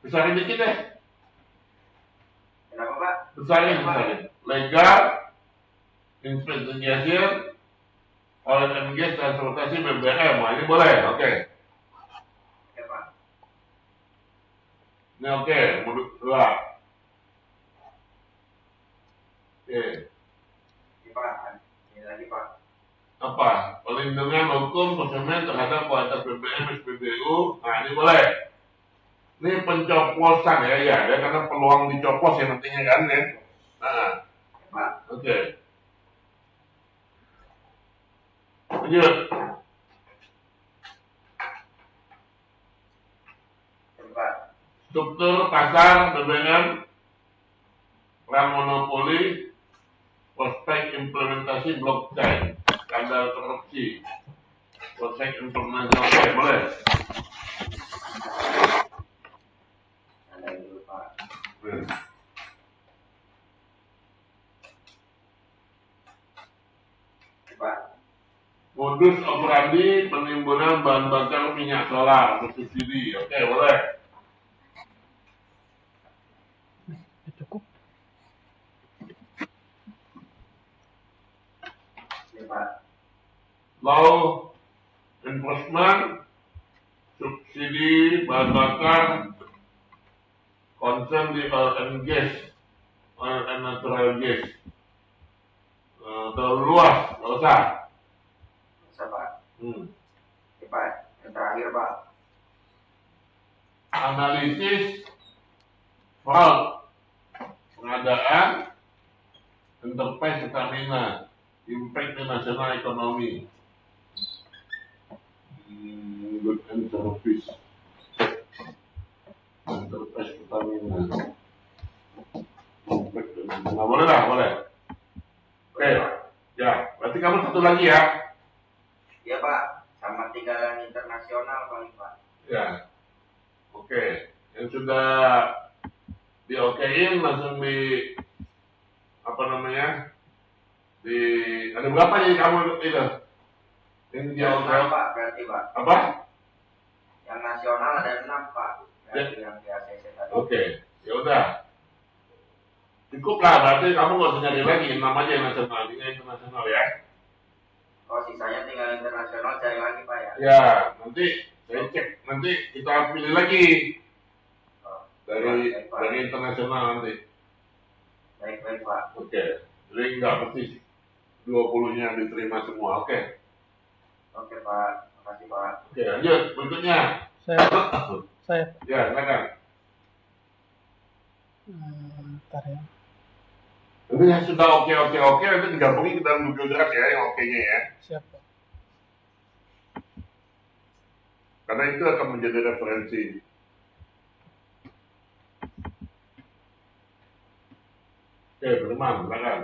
Besarin dikit deh. Kenapa, Pak? Besarin. Legal, investigasi, oil and gas, transportasi, BBM. Nah, ini boleh, oke. Oke, Pak. Ini oke, menurut dua. Oke. Ini, Pak. Ini lagi, Pak. Apa? Perlindungan hukum konsumen terhadap kualitas BBM SPBU. Nah, ini boleh. Ini pencoplosan ya, karena peluang dicoplos yang nantinya kan ya. Nah, Pak. oke. Lanjut. struktur pasar BBM, peran monopoli, prospek implementasi blockchain, skandal korupsi, prospek implementasi. Oke, boleh. Ada dulu Pak. Pak. Modus operandi penimbunan bahan bakar minyak solar bersubsidi. Oke, boleh. Cukup. Ya Pak. Law enforcement, subsidi bahan bakar, concern di oil and gas, oil and natural gas. Terlalu luas, nggak usah. Bisa Pak. Ya Pak. Yang terakhir Pak. Analisis fraud pengadaan enterprise Pertamina, impact di nasional ekonomi. Good and service enterprise Pertamina, impact di nasional. Boleh lah, boleh. Oke, ya, berarti kamu satu lagi ya. Ya Pak. Sama tinggalan internasional paling Pak. Ya, oke. Yang sudah di-okein langsung di apa namanya? Ada berapa jadi kamu itu? Yang di Yang 6 Pak berarti Pak. apa? Yang nasional ada 6 Pak. Berarti yang di ACC tadi. Oke, ya udah. Cukup lah, berarti kamu nggak usah nyari lagi, namanya yang nasional, tinggal internasional ya. Oh sisanya tinggal internasional cari lagi Pak ya. Ya, nanti saya cek, nanti kita pilih lagi Oh, dari baik, Pak. dari internasional nanti. Baik Pak. Oke, jadi nggak persis 20-nya diterima semua. Oke, Oke Pak. Makasih Pak. oke lanjut berikutnya. Saya. Ya, silakan. Ntar ya. Nanti yang sudah oke, nanti digabungin ke dalam Google Drive ya, yang oke-nya ya. Siap Pak. Karena itu akan menjadi referensi. Oke, Firman, silakan.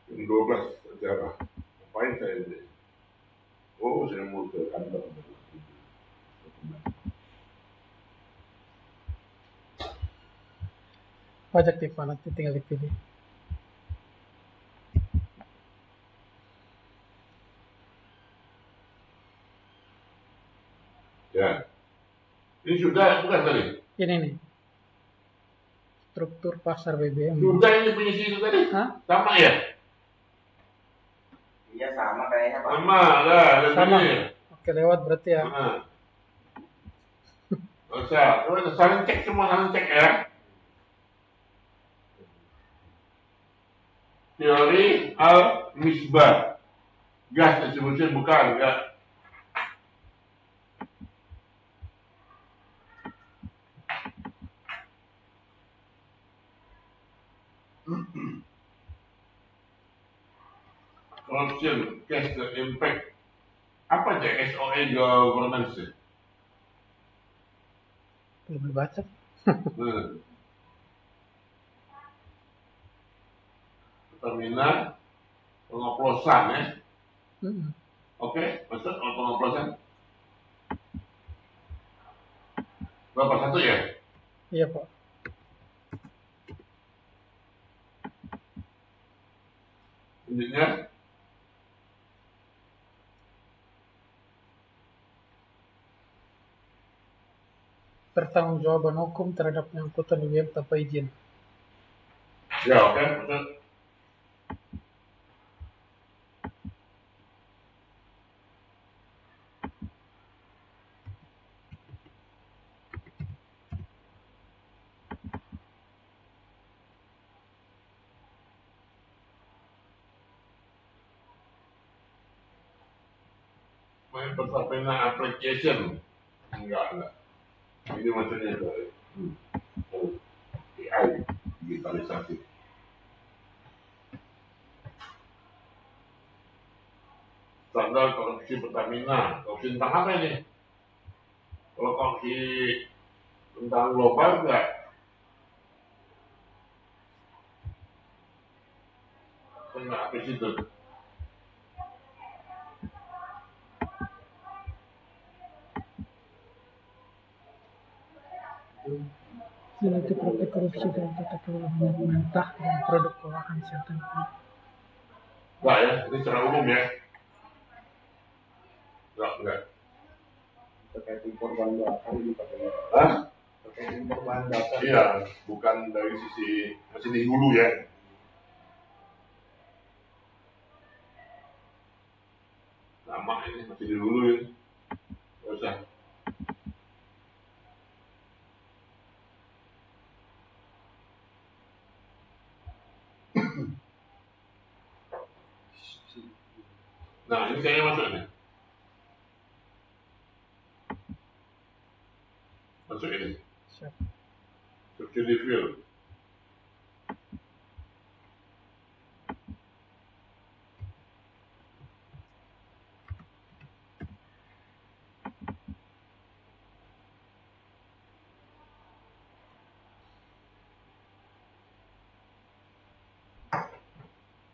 Yang 12 sejarah. Ngapain saya ini? Oh, saya mau ke kantor. Pajak tipe nanti tinggal dipilih. Ya. Ini sudah, bukan tadi? Ini nih. Struktur pasar BBM. Sudah ini penyisi itu tadi? Hah? Sama ya? Iya sama kayaknya Pak. Sama lah, ada Sama. ini. Oke lewat berarti ya. Nah. Nggak usah, coba saling cek semua, saling cek ya. Teori al-misbah. Gas distribusi bukan, enggak. Corruption, cash the impact. Apa aja SOE governance? Belum dibaca. Pertamina pengoplosan ya. Hmm. Oke, maksud kalau pengoplosan berapa satu ya? Iya Pak. Selanjutnya Pertanggungjawaban hukum terhadap pengangkutan BBM tanpa izin. ya oke, maksud main Pertamina application enggak. Ini maksudnya itu AI digitalisasi. standar korupsi Pertamina. Korupsi tentang apa ini? Kalau korupsi tentang global enggak? Enggak habis itu. Yaitu praktik korupsi dalam tata kelola minyak mentah dan produk olahan kesehatan. Enggak ya, ini secara umum ya. Enggak. terkait impor bahan bakar ini Pak. Hah? Terkait impor bahan bakar. Iya, bukan dari sisi masih di hulu ya. Sama ini masih di hulu ini. Nggak usah. Nah, ini kayaknya masuk nih. Masuk ini. Siap. Subsidi fuel.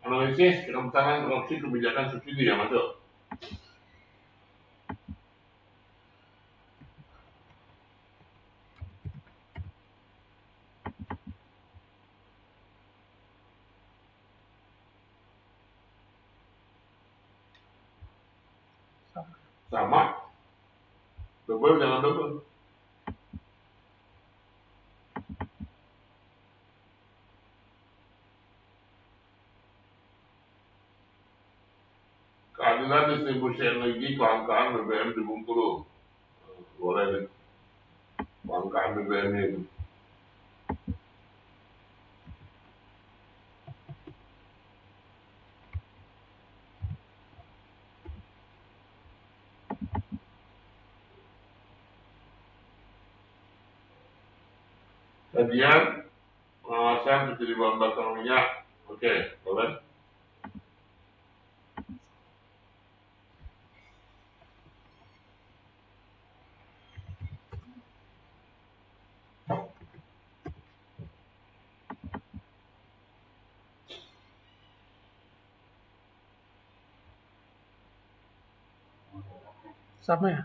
Analisis kerentanan korupsi kebijakan subsidi ya masuk. Sama. Double jangan double. Keadilan distribusi energi kelangkaan BBM di Bengkulu. Boleh nih. Kelangkaan BBM ini. Kajian pengawasan subsidi bahan bakar minyak. Oke, boleh. Sama ya?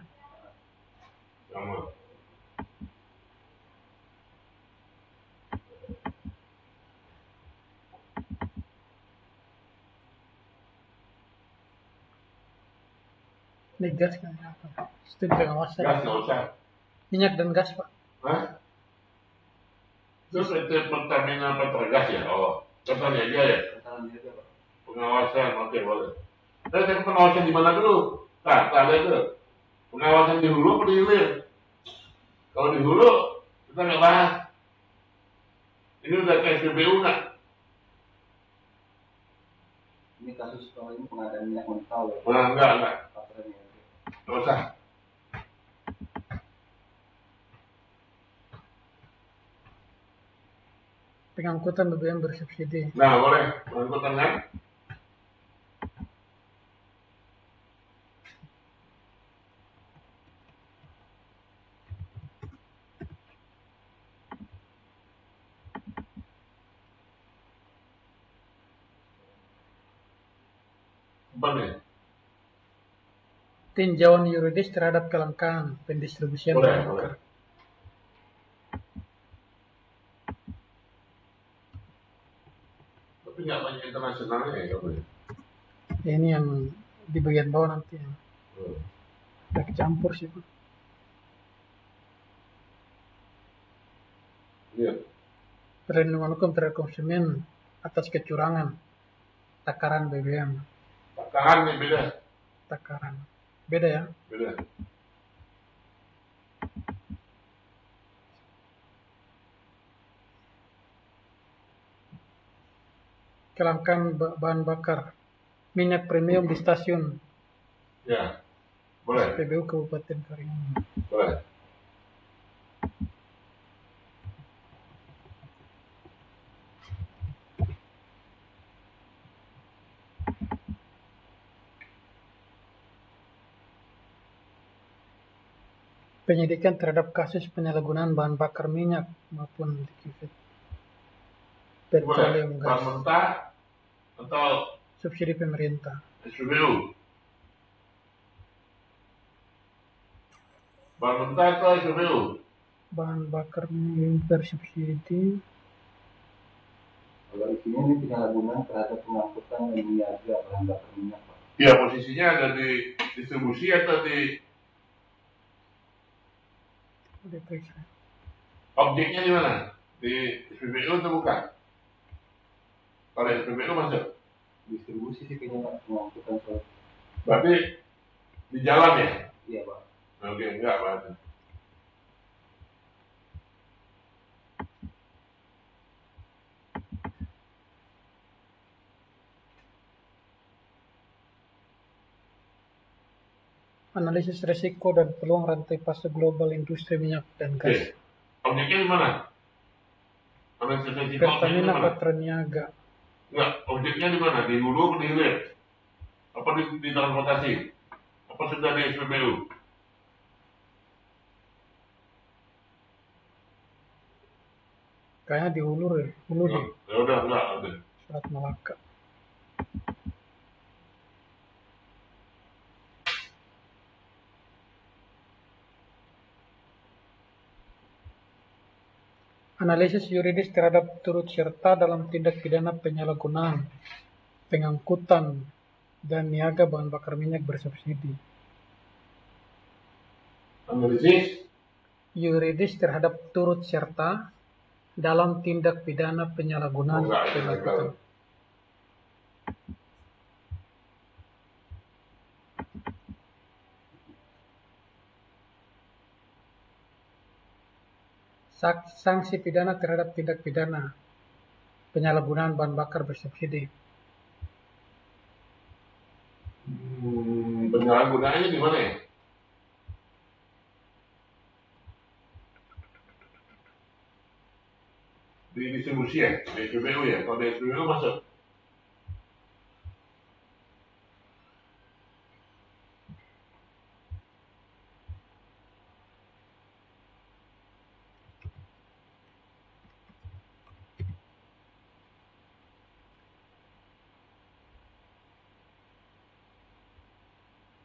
Sama. Ini gas kan apa? Studi pengawasan. Gas nggak usah. Minyak dan gas Pak. Hah? Terus PT Pertamina Petrogas ya? Oh, contohnya aja ya. Kesalahan dia Pak. Pengawasan, oke boleh. Tapi pengawasan di mana dulu? Nah, ada itu. Pengawasan di hulu apa di hilir? Kalau di hulu, kita nggak bahas. Ini udah ke SPBU nggak? Ini kasus kalau ini pengadaan minyak mentah ya. Nah, enggak. Patrenya. Nggak usah. Pengangkutan BBM bersubsidi. Nah, boleh. Angkutan kan? Apa nih? Tinjauan yuridis terhadap kelangkaan pendistribusian Boleh, bahan boleh. bakar. Tapi nggak banyak internasionalnya ya, boleh. Ya, ini yang di bagian bawah nanti yang udah kecampur sih Pak. Iya. Perlindungan hukum terhadap konsumen atas kecurangan takaran BBM. Takaran nih beda. Takaran beda ya. Beda. Kelangkaan bahan bakar minyak premium di stasiun Ya. Boleh. SPBU Kabupaten Karimun. Boleh. penyidikan terhadap kasus penyalahgunaan bahan bakar minyak maupun liquefied petroleum Bahan gas, mentah atau subsidi pemerintah. SPBU? Bahan mentah atau SPBU? Bahan bakar minyak bersubsidi, Kalau isinya ini penyalahgunaan terhadap pengangkutan dan niaga bahan bakar minyak, Pak. Iya, posisinya ada di distribusi atau di diperiksa. objeknya di mana? Di SPBU atau bukan? Kalau SPBU masuk. Distribusi sih kayaknya, Pak, pengangkutan soal. Berarti di jalan ya? Iya, Pak. Oke, enggak berarti. Analisis resiko dan peluang rantai pasok global industri minyak dan gas. Oke. Objeknya di mana? Analisis resiko objeknya di Pertamina mana? Patraniaga. Enggak, objeknya di mana? Di hulu atau di hilir? Apa di transportasi? Apa sudah di SPBU? Kayaknya di hulu deh. Hulu deh. Ya udah, enggak. Oke. Selat Malaka. Analisis yuridis terhadap turut serta dalam tindak pidana penyalahgunaan, pengangkutan, dan niaga bahan bakar minyak bersubsidi. Analisis Yuridis terhadap turut serta dalam tindak pidana penyalahgunaan, enggak, pengangkutan. Sanksi pidana terhadap tindak pidana penyalahgunaan bahan bakar bersubsidi. Penyalahgunaannya di mana ya? Di distribusi ya? Di SPBU ya? Kalau di SPBU masuk.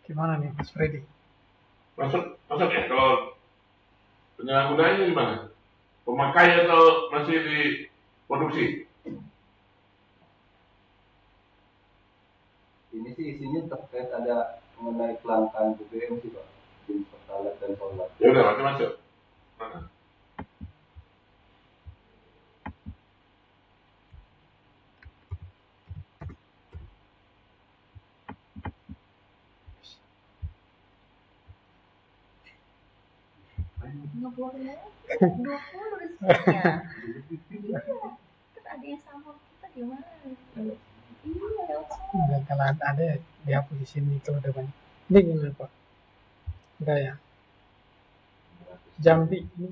Gimana nih Mas Freddy? Masuk ya? Kalau penyalahgunaannya di mana? Pemakai atau masih di produksi? Ini sih isinya terkait ada mengenai kelangkaan BBM sih, Pak. Jenis pertalite dan solar. Ya udah, berarti masuk. Mana? Ngebloknya 20 rezekinya. Iya. Terus ada yang sama kita gimana? Iya, Dan kalau ada dihapus di sini kalau udah banyak. Ini gimana Pak? Enggak ya? Jambi ini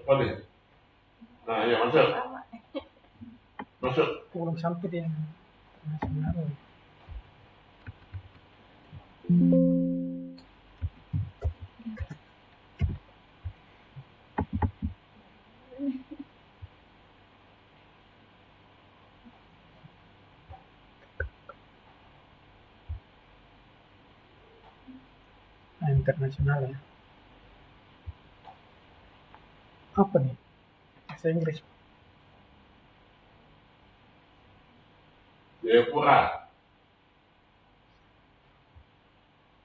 Apa nih? Nah, ya masuk. sama. Masuk. belum sampai dia internasional. Nah, internasional ya. Apa nih? Bahasa Inggris. Jayapura.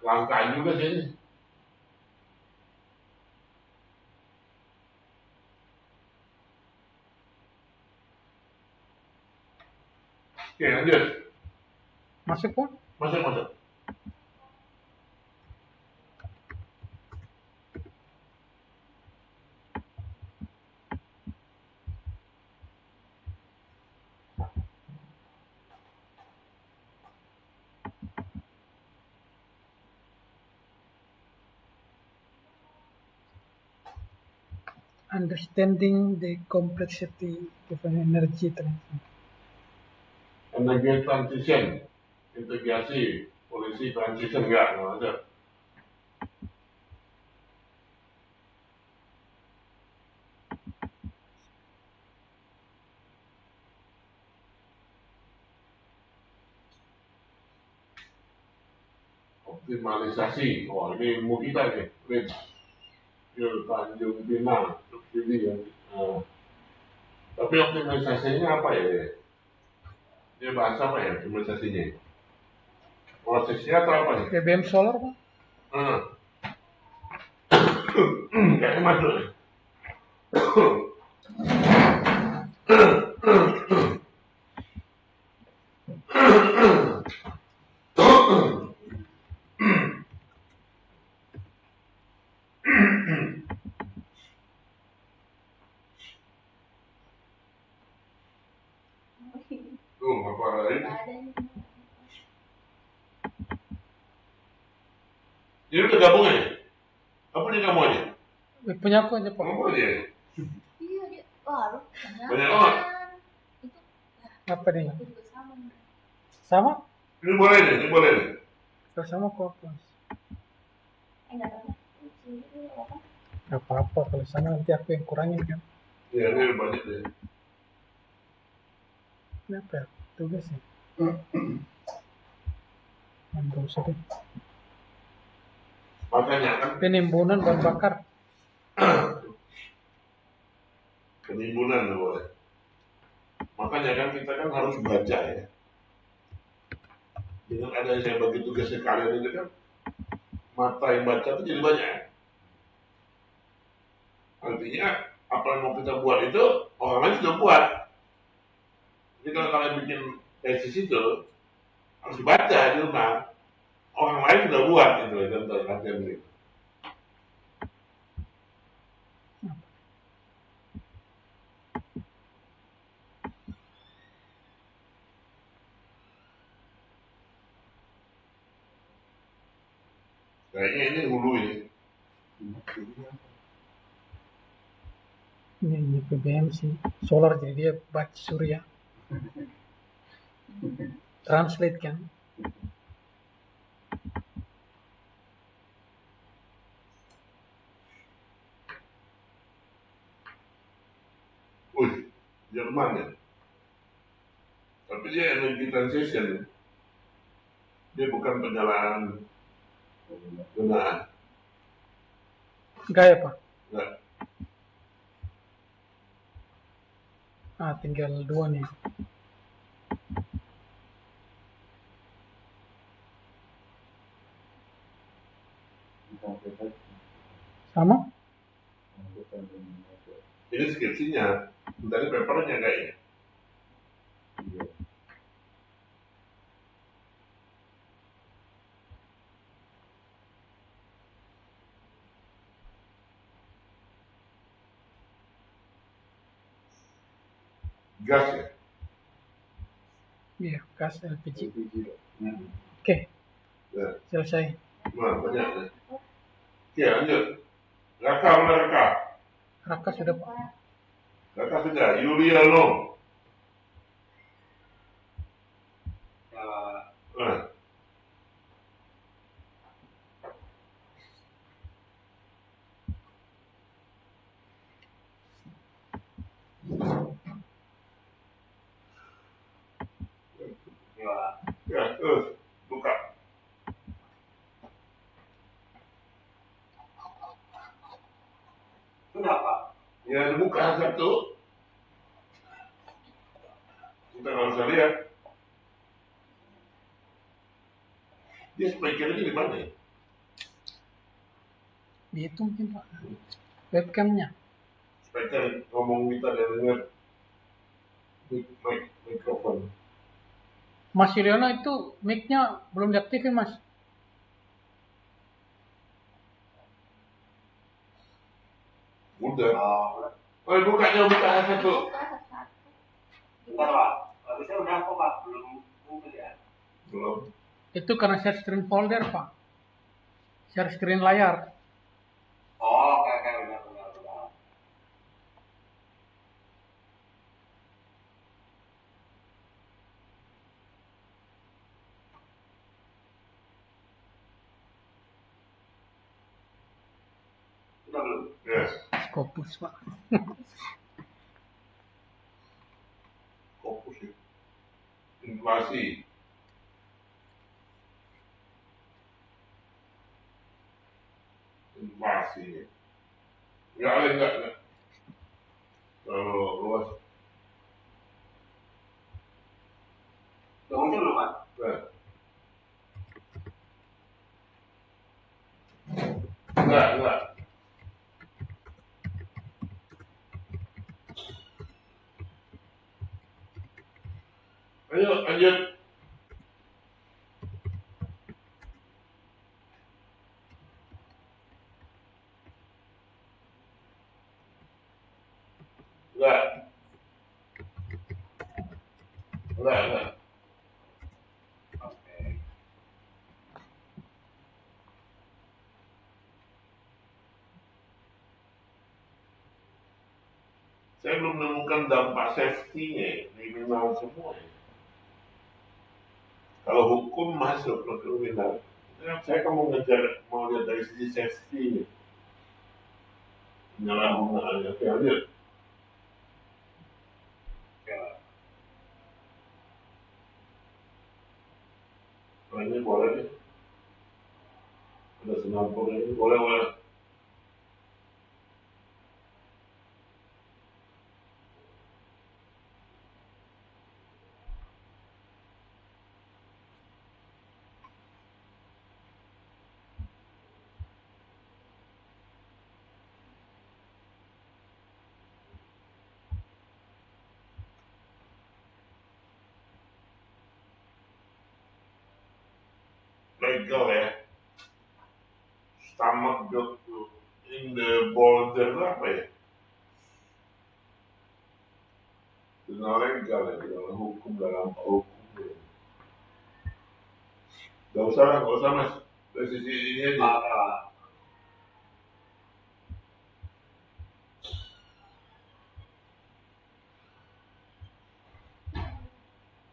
Kelangkaan juga sih ini. Oke, lanjut. Masuk Pak? Masuk. Understanding the complexity of an energy transition. Energi transition. Integrasi. Polisi transition enggak masuk. Optimalisasi. Oh, ini ilmu kita nih. Tanjung Pinang. Subsidi yang. Tapi optimalisasinya apa ya? Dia bahasa apa ya optimalisasinya? Prosesnya atau apa ya? BBM solar Pak. Kayaknya masuk. Tuh, apa lagi? Nggak ada nih. Ini udah gabung ya? Apa nih kamu aja? Punya aku aja Pak. Kamu aja ya? Iya dia baru Banyak banget. itu Apa nih? aku juga sama. Sama? Ini boleh nih, ini boleh nih. Kalau sama kok. Enggak apa-apa. Ini apa? Gak apa-apa, kalau sama nanti aku yang kurangin kan. Ya, ini banyak deh. Ini apa ya? Tugas ya? Gak usah deh. Makanya kan Penimbunan bahan bakar. penimbunan nggak boleh. Makanya kan kita kan harus baca ya. Dengan ada saya bagi tugasnya kalian itu kan mata yang baca itu jadi banyak. Artinya apa yang mau kita buat itu orang lain sudah buat. Jadi kalau kalian bikin tesis itu harus dibaca di rumah. Orang lain sudah buat gitu contoh latihan gitu. Kayaknya ini hulu ini. Ini BBM sih. Solar jadi dia baca surya. Translate kan. Wih, Jerman ya. Tapi dia energy transition. Dia bukan penyalaan penggunaan. Gaya Pak. Enggak. Tinggal 2 nih. Sama? Ini skripsinya, tadi papernya kayaknya. Gas ya? Iya, gas LPG. Hmm. Oke, Ya, selesai. nah, banyak ya. Oke, lanjut. Raka, mana Raka? Raka sudah Pak. Raka sudah. Yulia lo. Nah, ya, terus buka. Sudah Pak. Ya, dibuka satu. Kita nggak usah lihat. Dia speakernya di mana ya? Dihitung mungkin Pak. Webcamnya. Speaker ngomong kita dan dengar mikrofon. Mas Yuriono itu mic-nya belum diaktifin Mas. Udah. Oh, Oh, bukanya buka satu. bentar Pak. Habisnya udah kok Pak, belum mungkin ya. Belum. Itu karena share screen folder Pak. Share screen layar. Oh, oke, udah. Sudah belum? Yes. Scopus Pak. Fokus ya. Inflasi. invasinya. Enggak. Terlalu luas. Udah muncul belum, Pak? Nah. Enggak. Ayo, lanjut. Enggak. Oke. Saya belum menemukan dampak safety-nya, kriminal semua. Kalau hukum masuk ke kriminal, saya kan mau lihat dari sisi safety-nya. Penyalahgunaannya, oke lanjut. Nah, ini boleh nih. Ada senampur ini, boleh. Legal ya. Stomach dot in the border apa ya? Dengan legal ya, dalam hukum. Ya. Gak usah mas. Dari sisi ini aja.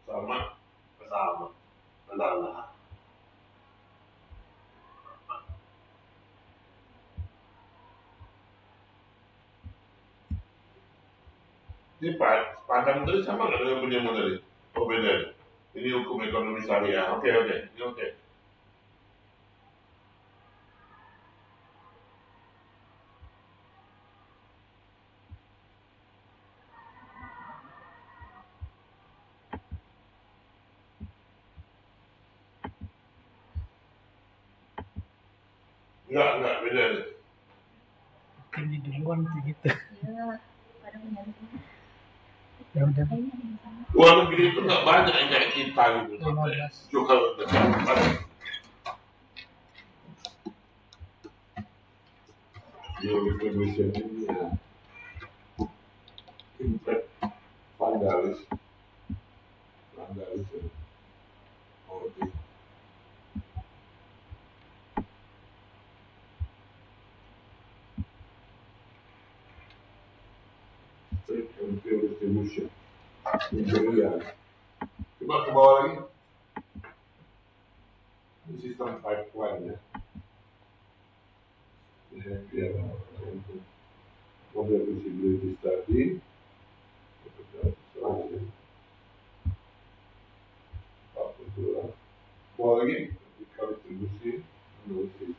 Sama. Bentar. Ini Padang tadi sama nggak dengan punya tadi? Oh beda. Ini hukum ekonomi syariah. Oke. Ini oke. Enggak, beda. Ini duluan begitu. Iya, kadang menyambut. Ya udah. Kayaknya ada yang sama. Luar negeri itu nggak banyak yang kayak kita gitu. 15. Juga distribution ini ya. Impact vandalis. Oke. State and field distribution. Interior. Coba ke bawah lagi. Ini sistem pipeline ya. Behavior untuk model visibility study. Bawah lagi, vertical distribusi, analisis.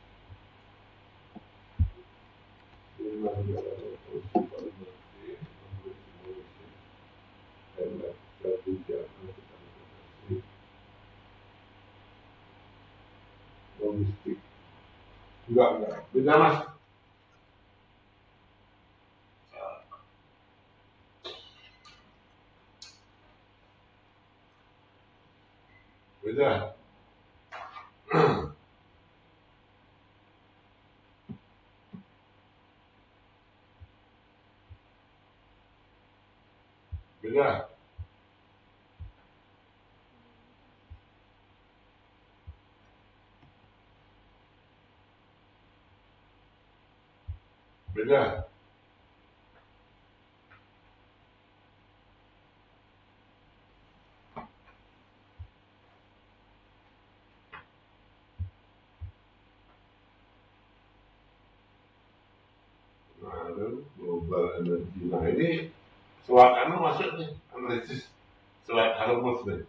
Logistik. Enggak. Beda mas. Beda. Beda. Nah, global energy. Nah, ini selat anu masuk nih, analisis selat Hormuz nih.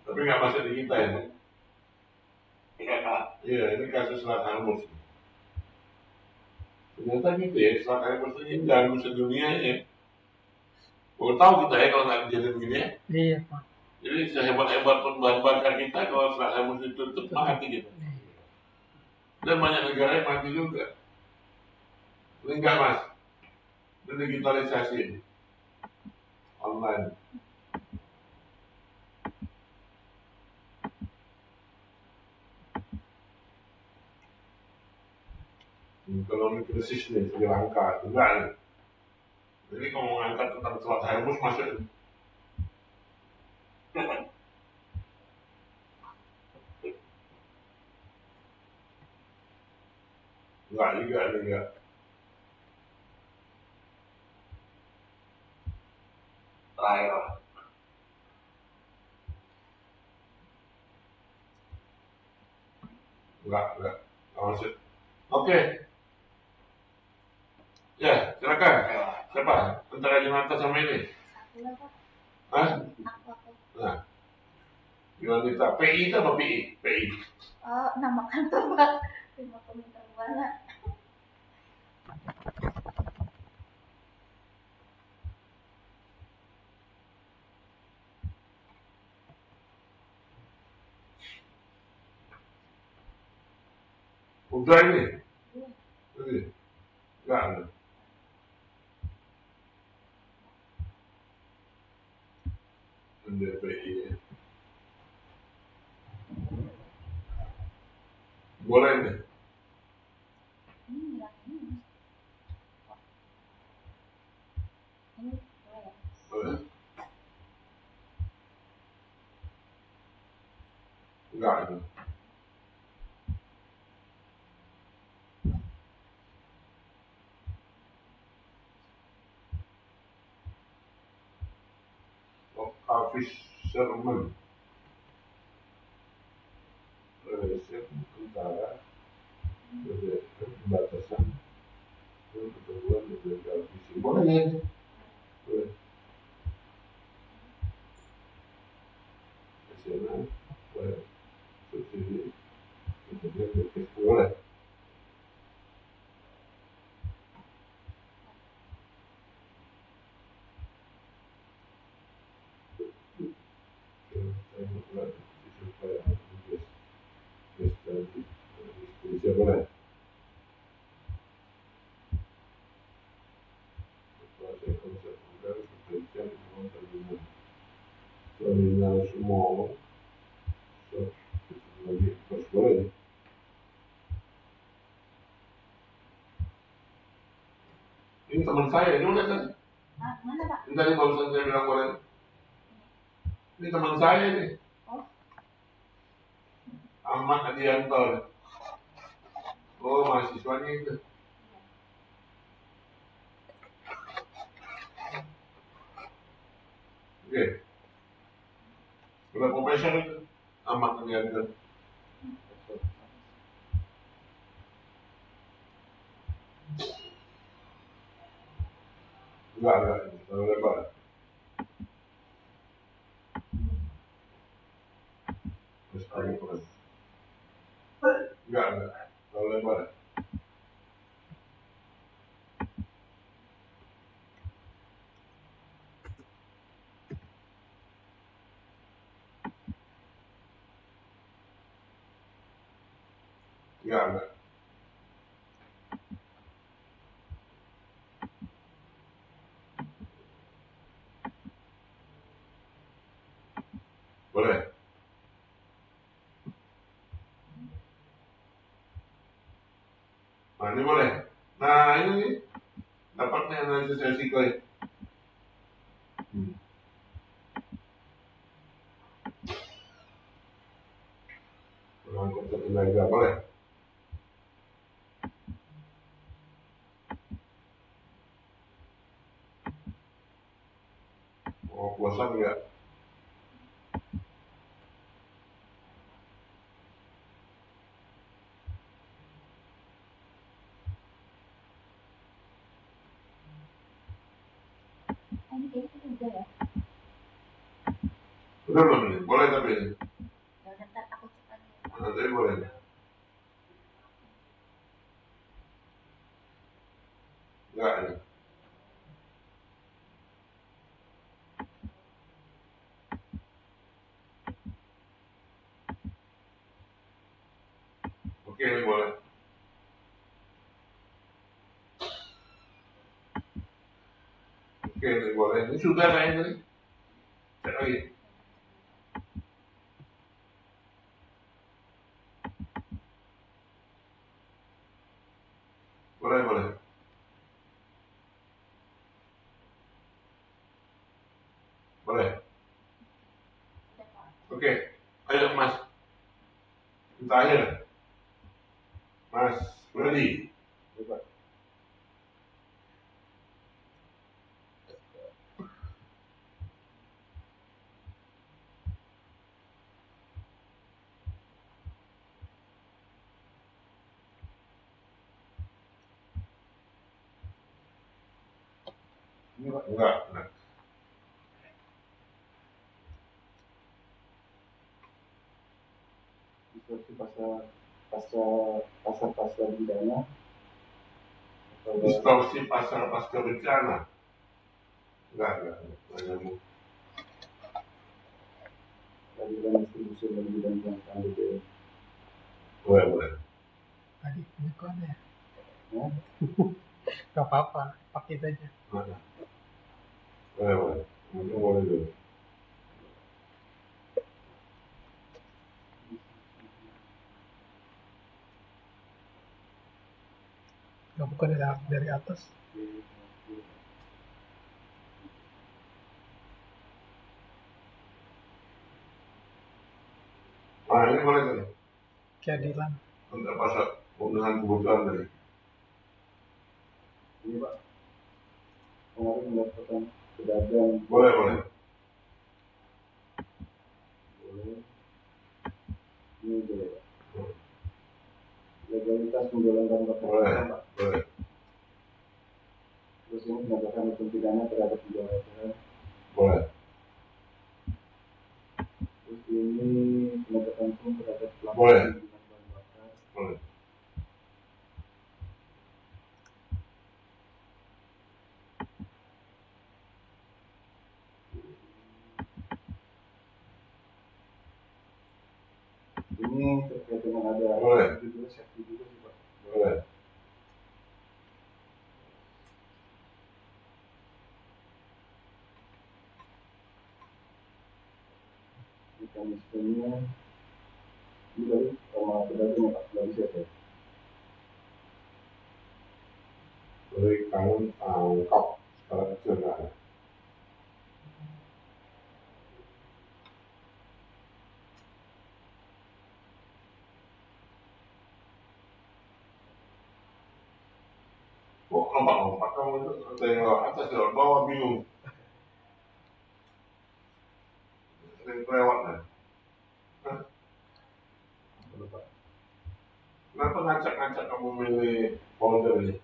Tapi nggak masuk di kita ini. Iya, Pak. Iya, ini kasus selat Hormuz. Ternyata gitu ya, setelah Hamus ini ganggu sedunia ya. Baru tahu kita ya kalau nggak kejadian gini ya. Iya, Pak. Jadi sehebat-hebat pun bahan bakar kita, kalau setelah Hamus ditutup mati gitu. Dan banyak negara yang mati juga. Ini enggak mas, ini digitalisasi online. Ekonomi krisis nih, Sri Lanka, enggak nih. Jadi kalau mau ngangkat tentang Selat Hamus masuk. Enggak juga, enggak. Terakhir. Enggak masuk. Oke. Ya, silakan. Siapa? Antara Yunanta sama ini? Aku lah, Pak. Hah? Aku. Nah, Yunanta. PI itu apa PI? PI. Oh, nama kantor, Pak. Terima komentar mana? Udah ini? Ini? Enggak ada. DPI ya. Boleh nih. Ini yang ini. Ini boleh ya? Boleh. Enggak ada. Fisherman relation antara pembatasan dan ketentuan legal fishing. Boleh ya? Boleh. Nasional, boleh. Subsidi, kemudian berkes boleh. Bisa boleh. Proses konsep modal potensial uang terguna. Terminal semua, lagi terus boleh. Ini teman saya, ini udah kan? Mana, Pak? Ini tadi barusan saya bilang boleh. Ini teman saya nih. Oh. Ahmad Adianto. Oh, mahasiswanya itu. Oke. Udah profesor itu. Ahmad Adianto. Enggak. Terlalu lebar. Terus kali kurang. Enggak. Terlalu lebar. Enggak. Boleh. Nah, ini boleh. Nah, ini nih. Dapatnya analisis resiko ya. Konsep tenaga boleh. Mau puasan enggak? Ini kayaknya udah ya. Udah belum ini? Boleh tapi ini. Ya udah, ntar aku cepat. Nah, tapi boleh. Oke, ini boleh. Oke, ini boleh. Ini sudah kayaknya tadi. Cek lagi. Boleh, boleh. Boleh. Oke, ayo Mas. Kita akhir. Mas, ready? Coba. Ini Pak, Enggak, enggak. distorsi pasar pidana atau Distorsi pasar pasca bencana. Enggak. Nyambung. peradilan distribusi dan bidang kelangkaan BBM. Boleh. Tadi ini kok ada ya? Ya, Gak apa-apa, pakai saja. Boleh. Mungkin boleh dulu. Gak bukan dari atas. Nah, ini boleh kan? Keadilan. Untuk pasar pembunuhan kebutuhan tadi. ini Pak, pengaruh mendapatkan pedagang Boleh. boleh. Ini boleh Pak. Legalitas menjalankan pekerjaan Pak. Boleh. Terus ini penegakan hukum pidana terhadap penjara. Boleh. Terus ini penegakan hukum terhadap pelaku Boleh. penggunaan bahan bakar. Boleh. Ini terkait dengan ada Boleh. juga safety juga sih Pak. Boleh. Mekanismenya ini dari sama pedagang Pak, dari siapa? Boleh kamu tangkap secara kecil nggak ada. Kok lompat kamu itu ada yang lewat atas lewat bawah bingung. Sering lewat kan? Kenapa ngacak-ngacak kamu milih folder ini?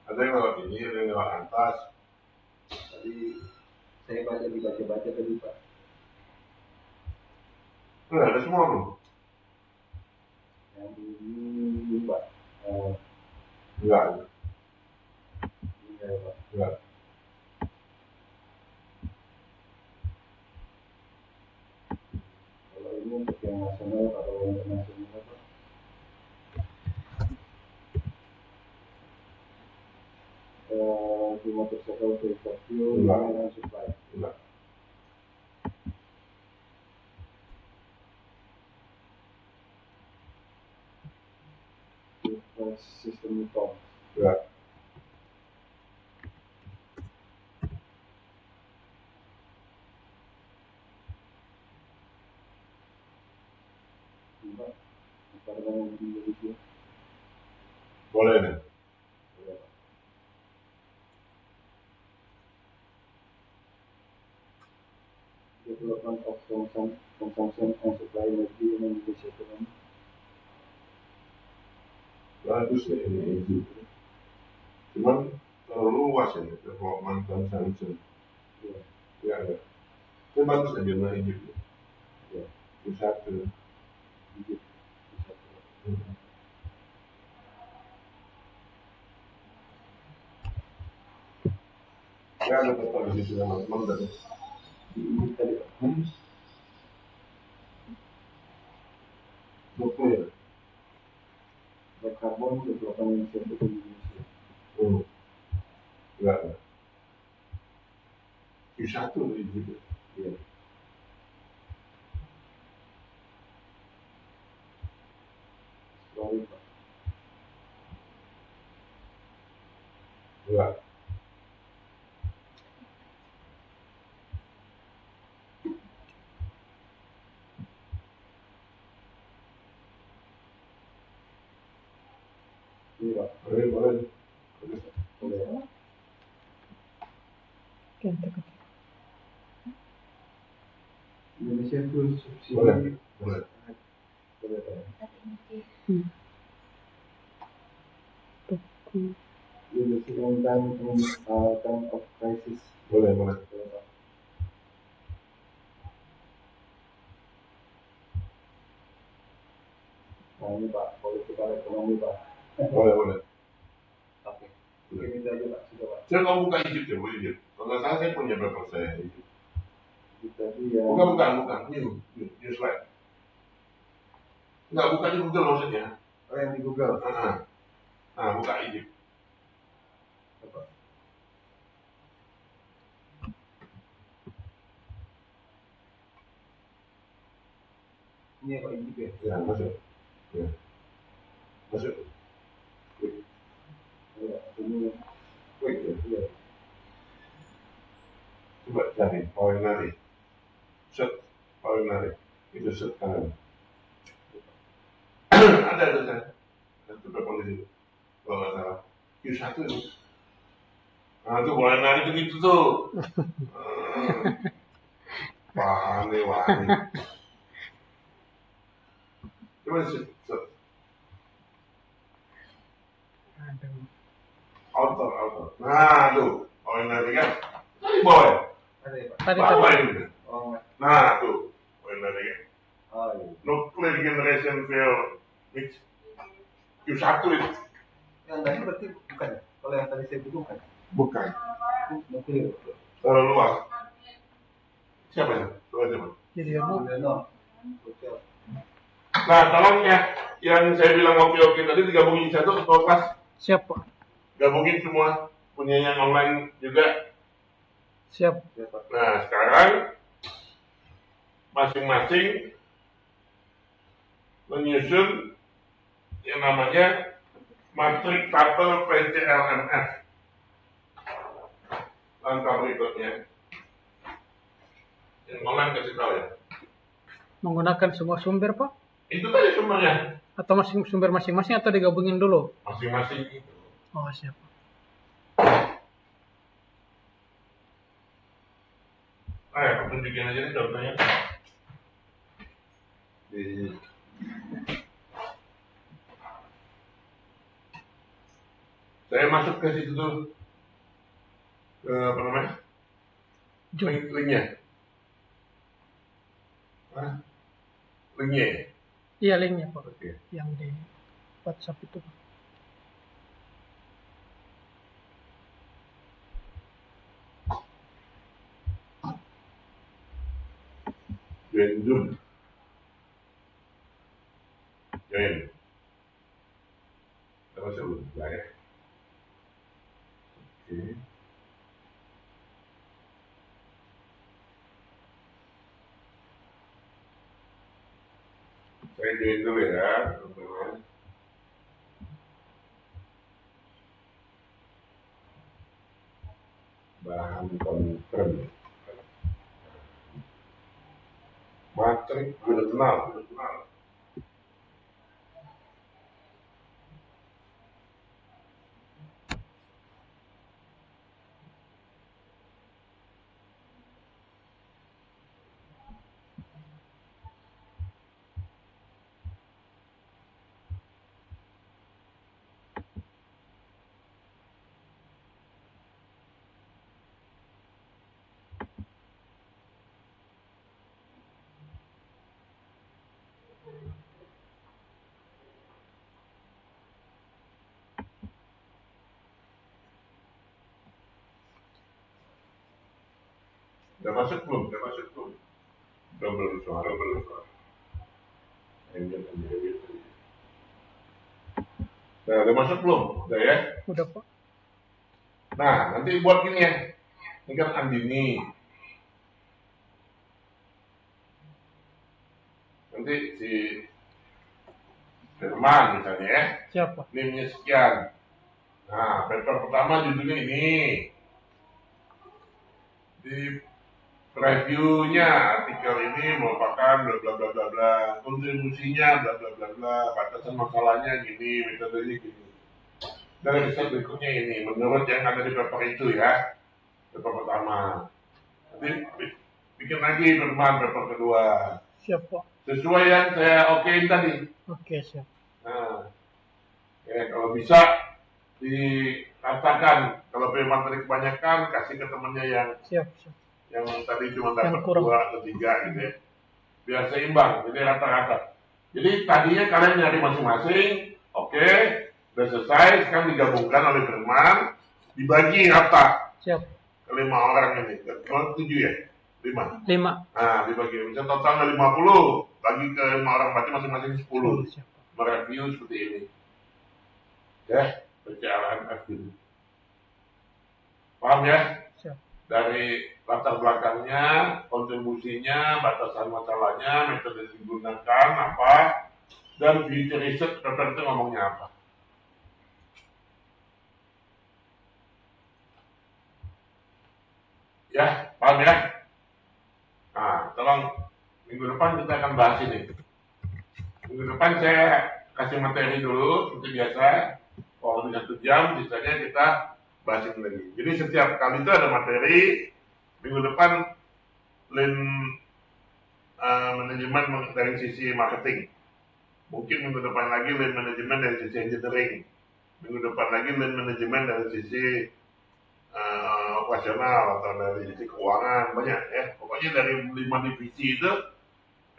Ada yang lewat ini, ada yang lewat atas. Tadi saya dibaca tadi Pak. Ada semua belum? Yang ini Pak, Enggak. ini ya Pak. Enggak. Kalau ini untuk yang nasional atau yang internasional Pak. Di motorcycle vehicle Enggak. and supply. Enggak. Sistem utang. Enggak. Pak, perdagangan di Indonesia. Boleh nih. Ya, Pak. Development of consumption and supply energy in Indonesia economy. Bagus ya ini. Cuman terlalu luas ya development consumption. Ya, Ya. Itu bagus aja nah Egypt. ya, Itu satu. Egypt. Ya ada tetap di situ teman-teman dan Di Egypt tadi Pak. nuklir. karbon development initiative Indonesia. Enggak. Q1 gitu. Iya. Sorry, Pak. Enggak. Iya, Pak. Boleh. Boleh. Kita Indonesia itu subsidi. Boleh. Boleh, Pak. Indonesia time of crisis. Boleh. Boleh, Pak. Nah ini Pak, politikal ekonomi Pak. Boleh. Oke. Ini aja Pak, sudah Pak. Saya mau buka Egypt ya, boleh Egypt. Kalau nggak salah saya punya paper saya Egypt. Itu tadi ya. Bukan. New slide. Enggak, bukan di Google maksudnya. Oh yang di Google. Buka Egypt. Apa? Ini ya Pak Egypt ya. Ya, masuk. Ya. Masuk. Ya, ini. Wait ya. Coba cari Paulinari. Set Paulinari. Itu set kanan. Ada kan? Satu paper di situ. Kalau nggak salah. Q1 itu. Nah, itu Paulinari itu gitu tuh. Wahane. Coba set. Aduh. Author. Nah, tuh. Paulinari kan. Tadi bawah ya? Ada ya Pak. Tadi Apa ini? Oh enggak. Nah, tuh. Paulinari kan. Oh iya. Nuclear generation fuel mix Q1 itu. Yang tadi berarti bukan ya? Kalau yang tadi saya butuh bukan. Bukan. Nuklir. Terlalu luas. Siapa ya? Siapa? Jadi ya, Bu. No. Oke. Nah, tolong ya, yang saya bilang oke tadi digabungin satu atau kelas, Siapa? gabungin semua, punya yang online juga. Siap. Siapa? Nah, sekarang masing-masing menyusun yang namanya matrik tabel PCLMS. Langkah berikutnya. Yang online kasih tahu ya. Menggunakan semua sumber, Pak? Itu tadi sumbernya. Atau sumber masing-masing atau digabungin dulu? Masing-masing itu. Oh, siap. Aku tunjukin aja nih contohnya. Saya masuk ke situ tuh. Apa namanya? Linknya. Linknya ya? Iya, linknya, Pak. Oke. Yang di WhatsApp itu, Pak. Join Zoom. Join. Terus saya buka ya. Oke. Saya join dulu ya, teman-teman. Bahan confirm. Matrik udah kenal. Udah masuk belum? Belum suara. Enggak. Nah, udah masuk belum? Udah ya? Udah Pak. Nah, nanti buat gini ya. Ini kan Andini. Nanti si Firman misalnya ya. Siapa? NIM-nya sekian. Nah, paper pertama judulnya ini. Di previewnya artikel ini merupakan bla bla bla bla bla, kontribusinya bla bla bla bla, batasan masalahnya gini, metodenya gini. Dan riset berikutnya ini, menurut yang ada di paper itu ya, paper pertama. Nanti bikin lagi Firman paper kedua. Siapa? Sesuai yang saya okein tadi. Oke, siap. Nah, ya kalau bisa dikatakan kalau Firman tadi kebanyakan kasih ke temannya Siap. yang tadi cuma Yang dapat kurang. 2 atau 3 gitu ya. Biar seimbang, jadi rata-rata. Jadi tadinya kalian nyari masing-masing, oke, udah selesai, sekarang digabungkan oleh Firman, dibagi rata Siap. ke 5 orang ini. Kalau 7 ya? 5. 5. Nah, dibagi. Misalnya totalnya 50, bagi ke 5 orang, berarti masing-masing 10. Siap. Mereview seperti ini. Ya, perjalanan dulu. Paham ya? Siap. Dari latar belakangnya, kontribusinya, batasan masalahnya, metode yang digunakan apa, dan future research paper itu ngomongnya apa. Ya, paham ya? Nah, tolong minggu depan kita akan bahas ini. Minggu depan saya kasih materi dulu, seperti biasa. Kalau lebih 1 jam, sisanya kita bahas ini lagi. Jadi setiap kali itu ada materi. Minggu depan lean manajemen dari sisi marketing. Mungkin minggu depan lagi lean manajemen dari sisi engineering. Minggu depan lagi lean manajemen dari sisi operasional atau dari sisi keuangan, banyak ya. Pokoknya dari 5 divisi itu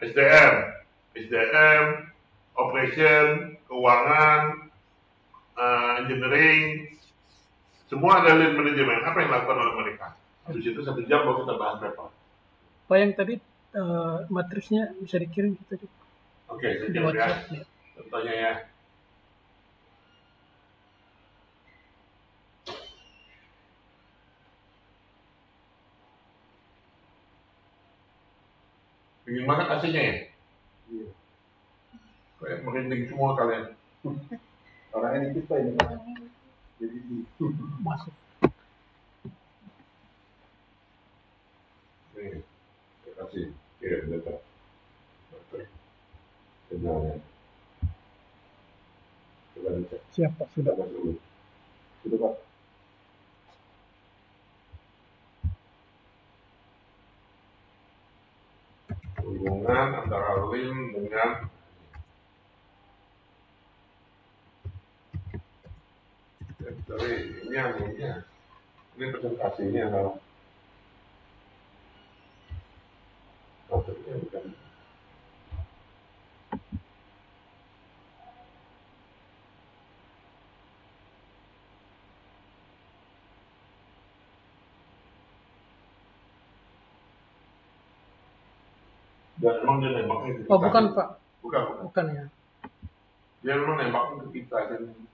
SDM, operation, keuangan, engineering, semua ada lean manajemen. Apa yang dilakukan oleh mereka? Habis itu 1 jam baru kita bahas paper. Pak, yang tadi matrisnya bisa dikirim kita juga Oke, saya di jawab ya. WhatsApp. Ya. Contohnya ya. Ingin banget AC-nya ya? Iya. Kayak merinding semua kalian. Orangnya dikit Pak ini Pak. Jadi Masuk. Nih, saya kasih. Iya, betul. Sebenarnya. Coba dicek. Siap Pak, sudah. Coba dulu. sudah Pak. Hubungan antara lean dengan sorry, ini anunya. Ini presentasinya adalah materinya bukan. Dan emang dia nembaknya ke kita. Oh, bukan Pak. Bukan. Bukan ya. Dia memang nembaknya ke kita kan. Nih.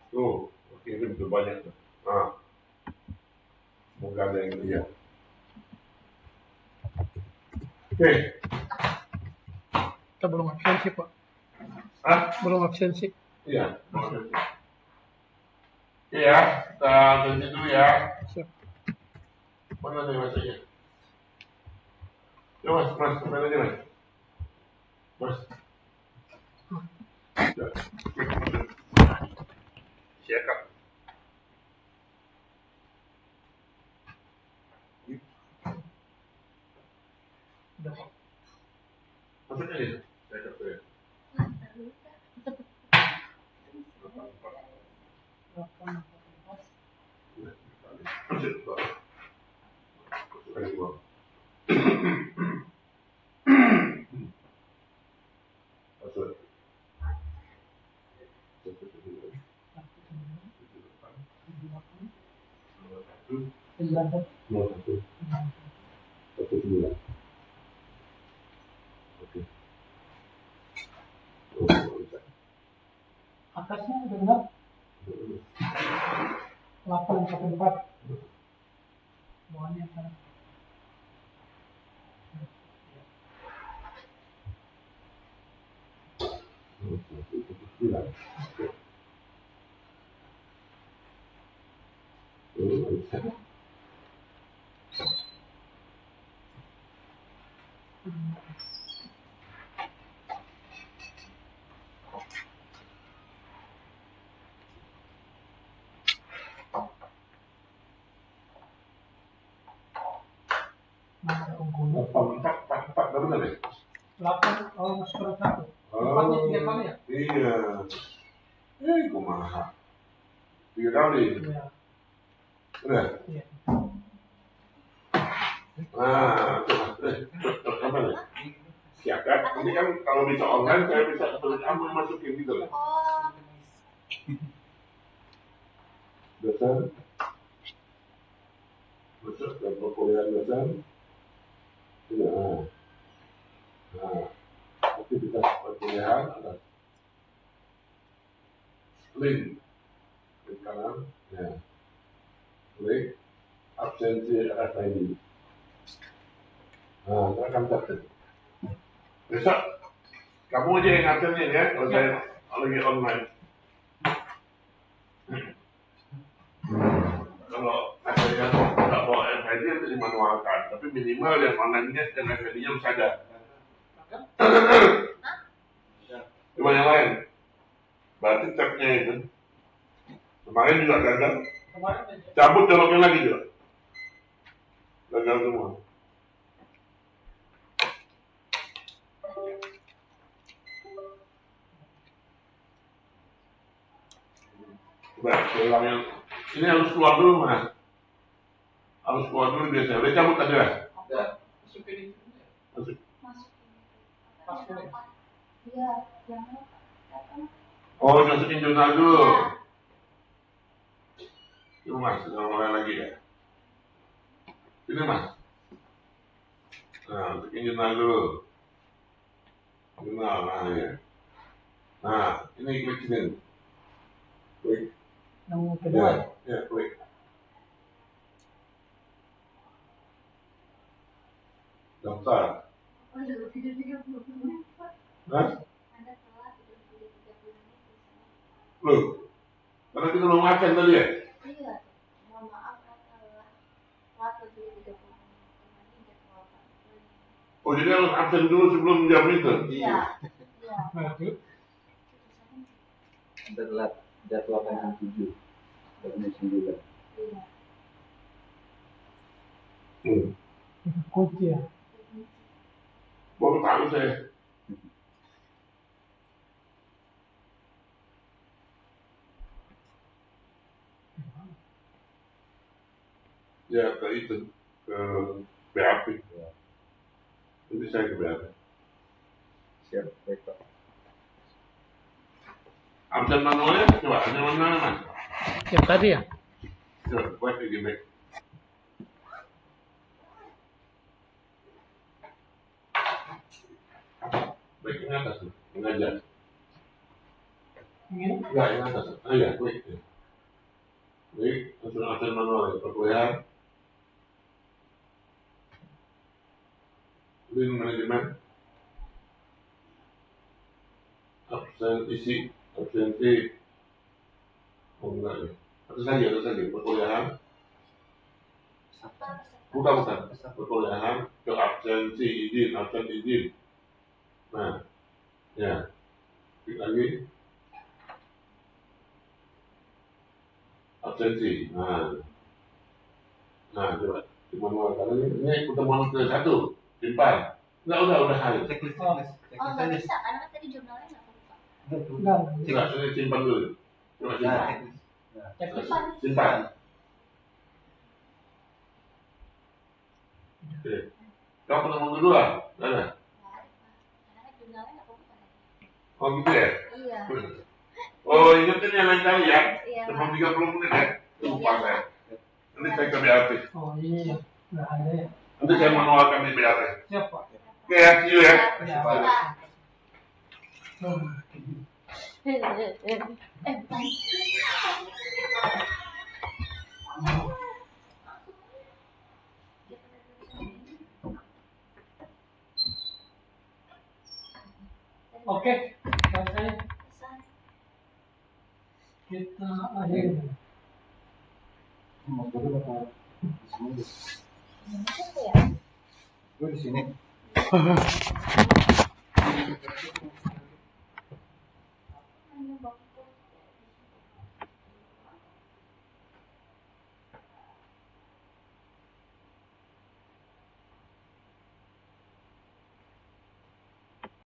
Tuh, kirim tuh banyak tuh. Nah. Semoga ada yang lihat. Oke. Kita belum absensi Pak. Hah? Belum absensi. Iya. Oke ya, kita berhenti dulu ya. Siap. Mana nih masanya? Ya mas, kembali aja mas. Mas. Ya. Siap. Udah Pak. Maksudnya ya? Siap tuh ya. Masuk. 01 19. Oke. Oh, bisa. Atasnya udah benar. 814. Bawahnya kan. Nah, unggul. 4 benar ya? 8, oh masuk kurang 1. 4-nya 3 kali ya? Iya. Kumaha. 3 kali. Iya. Udah. Iya. Nah, apa nih? Siap kan? Ini kan kalau bisa online saya bisa tulis apa masukin gitu kan? Oh, Dasar, dan perkuliahan dasar. Nah, aktivitas perkuliahan ada link kanan, ya, link absensi RFID. Nah, saya akan catat. Besok kamu aja yang ngaturnya ya, kalau saya lagi online. Kalau akhirnya nggak bawa RFID itu dimanualkan, tapi minimal yang online-nya dan RFID-nya harus ada. Coba yang lain, berarti tab-nya itu kemarin juga gagal, cabut coloknya lagi juga gagal semua. Coba ulang yang ini harus keluar dulu mas, harus keluar dulu biasanya. Udah cabut tadi ya? Masukin itu. Masuk. masukin. Iya, jangan apa? Oh, masukin jurnal dulu. Itu mas, udah mulai lagi ya. Ini mas. Nah, masukin jurnal dulu. Jurnal, nah ya. Nah, ini klik sini. Klik. Yang kedua. Ya, klik. Daftar. Udah tidur 30 menit, Pak. Hah? Anda telat udah tidur 30 menit. Loh, karena kita belum makan tadi ya? Iya, mohon maaf telat. Telat lebih 30 menit. Kemarin jadwalkan. Oh, jadi harus absen dulu sebelum jam itu? Iya. Iya. Nah, itu. Telat jadwalkan jam 7 jam 9. Iya. Kunci ya. Baru tahu saya. Ya, ke itu. Ke BAP. Nanti saya ke BAP. Siap, baik Pak. Absen manualnya, coba. Absen manualnya mas. Yang tadi ya? Coba, buat di back. Baik, ini atas tuh. Mengajar. Ini. Enggak, yang atas. Ah iya, klik. Ya. Klik, langsung absen manual ya. Perkuliahan. Link manajemen. Absen isi. Absensi. Oh enggak ya. Atas lagi. Perkuliahan. Bukan. Perkuliahan. Ke absensi izin. Absen izin. Nah. Ya. Klik lagi. Absensi. Nah, coba di manual karena ini pertemuan ke 1 simpan. Udah hari. Checklist. Oh, nggak bisa, karena kan tadi jurnalnya nggak buka. Enggak. Coba ini simpan dulu. Coba simpan. Checklist. Simpan. Oke. Kamu pertemuan kedua, ada? Karena kan jurnalnya nggak buka. Oh gitu ya? Iya. Oh ingetin yang lain kali ya. Iya. Sebelum 30 menit ya. Lupa saya. Nanti saya ke BRT. Oh iya, nggak ada ya. Nanti saya manualkan di BRT. Siap Pak. Oke ya, see you ya. Ya. Oke, selesai. Kita akhiri. Mas Budi bakal di sini. Apa ya? Gue di sini.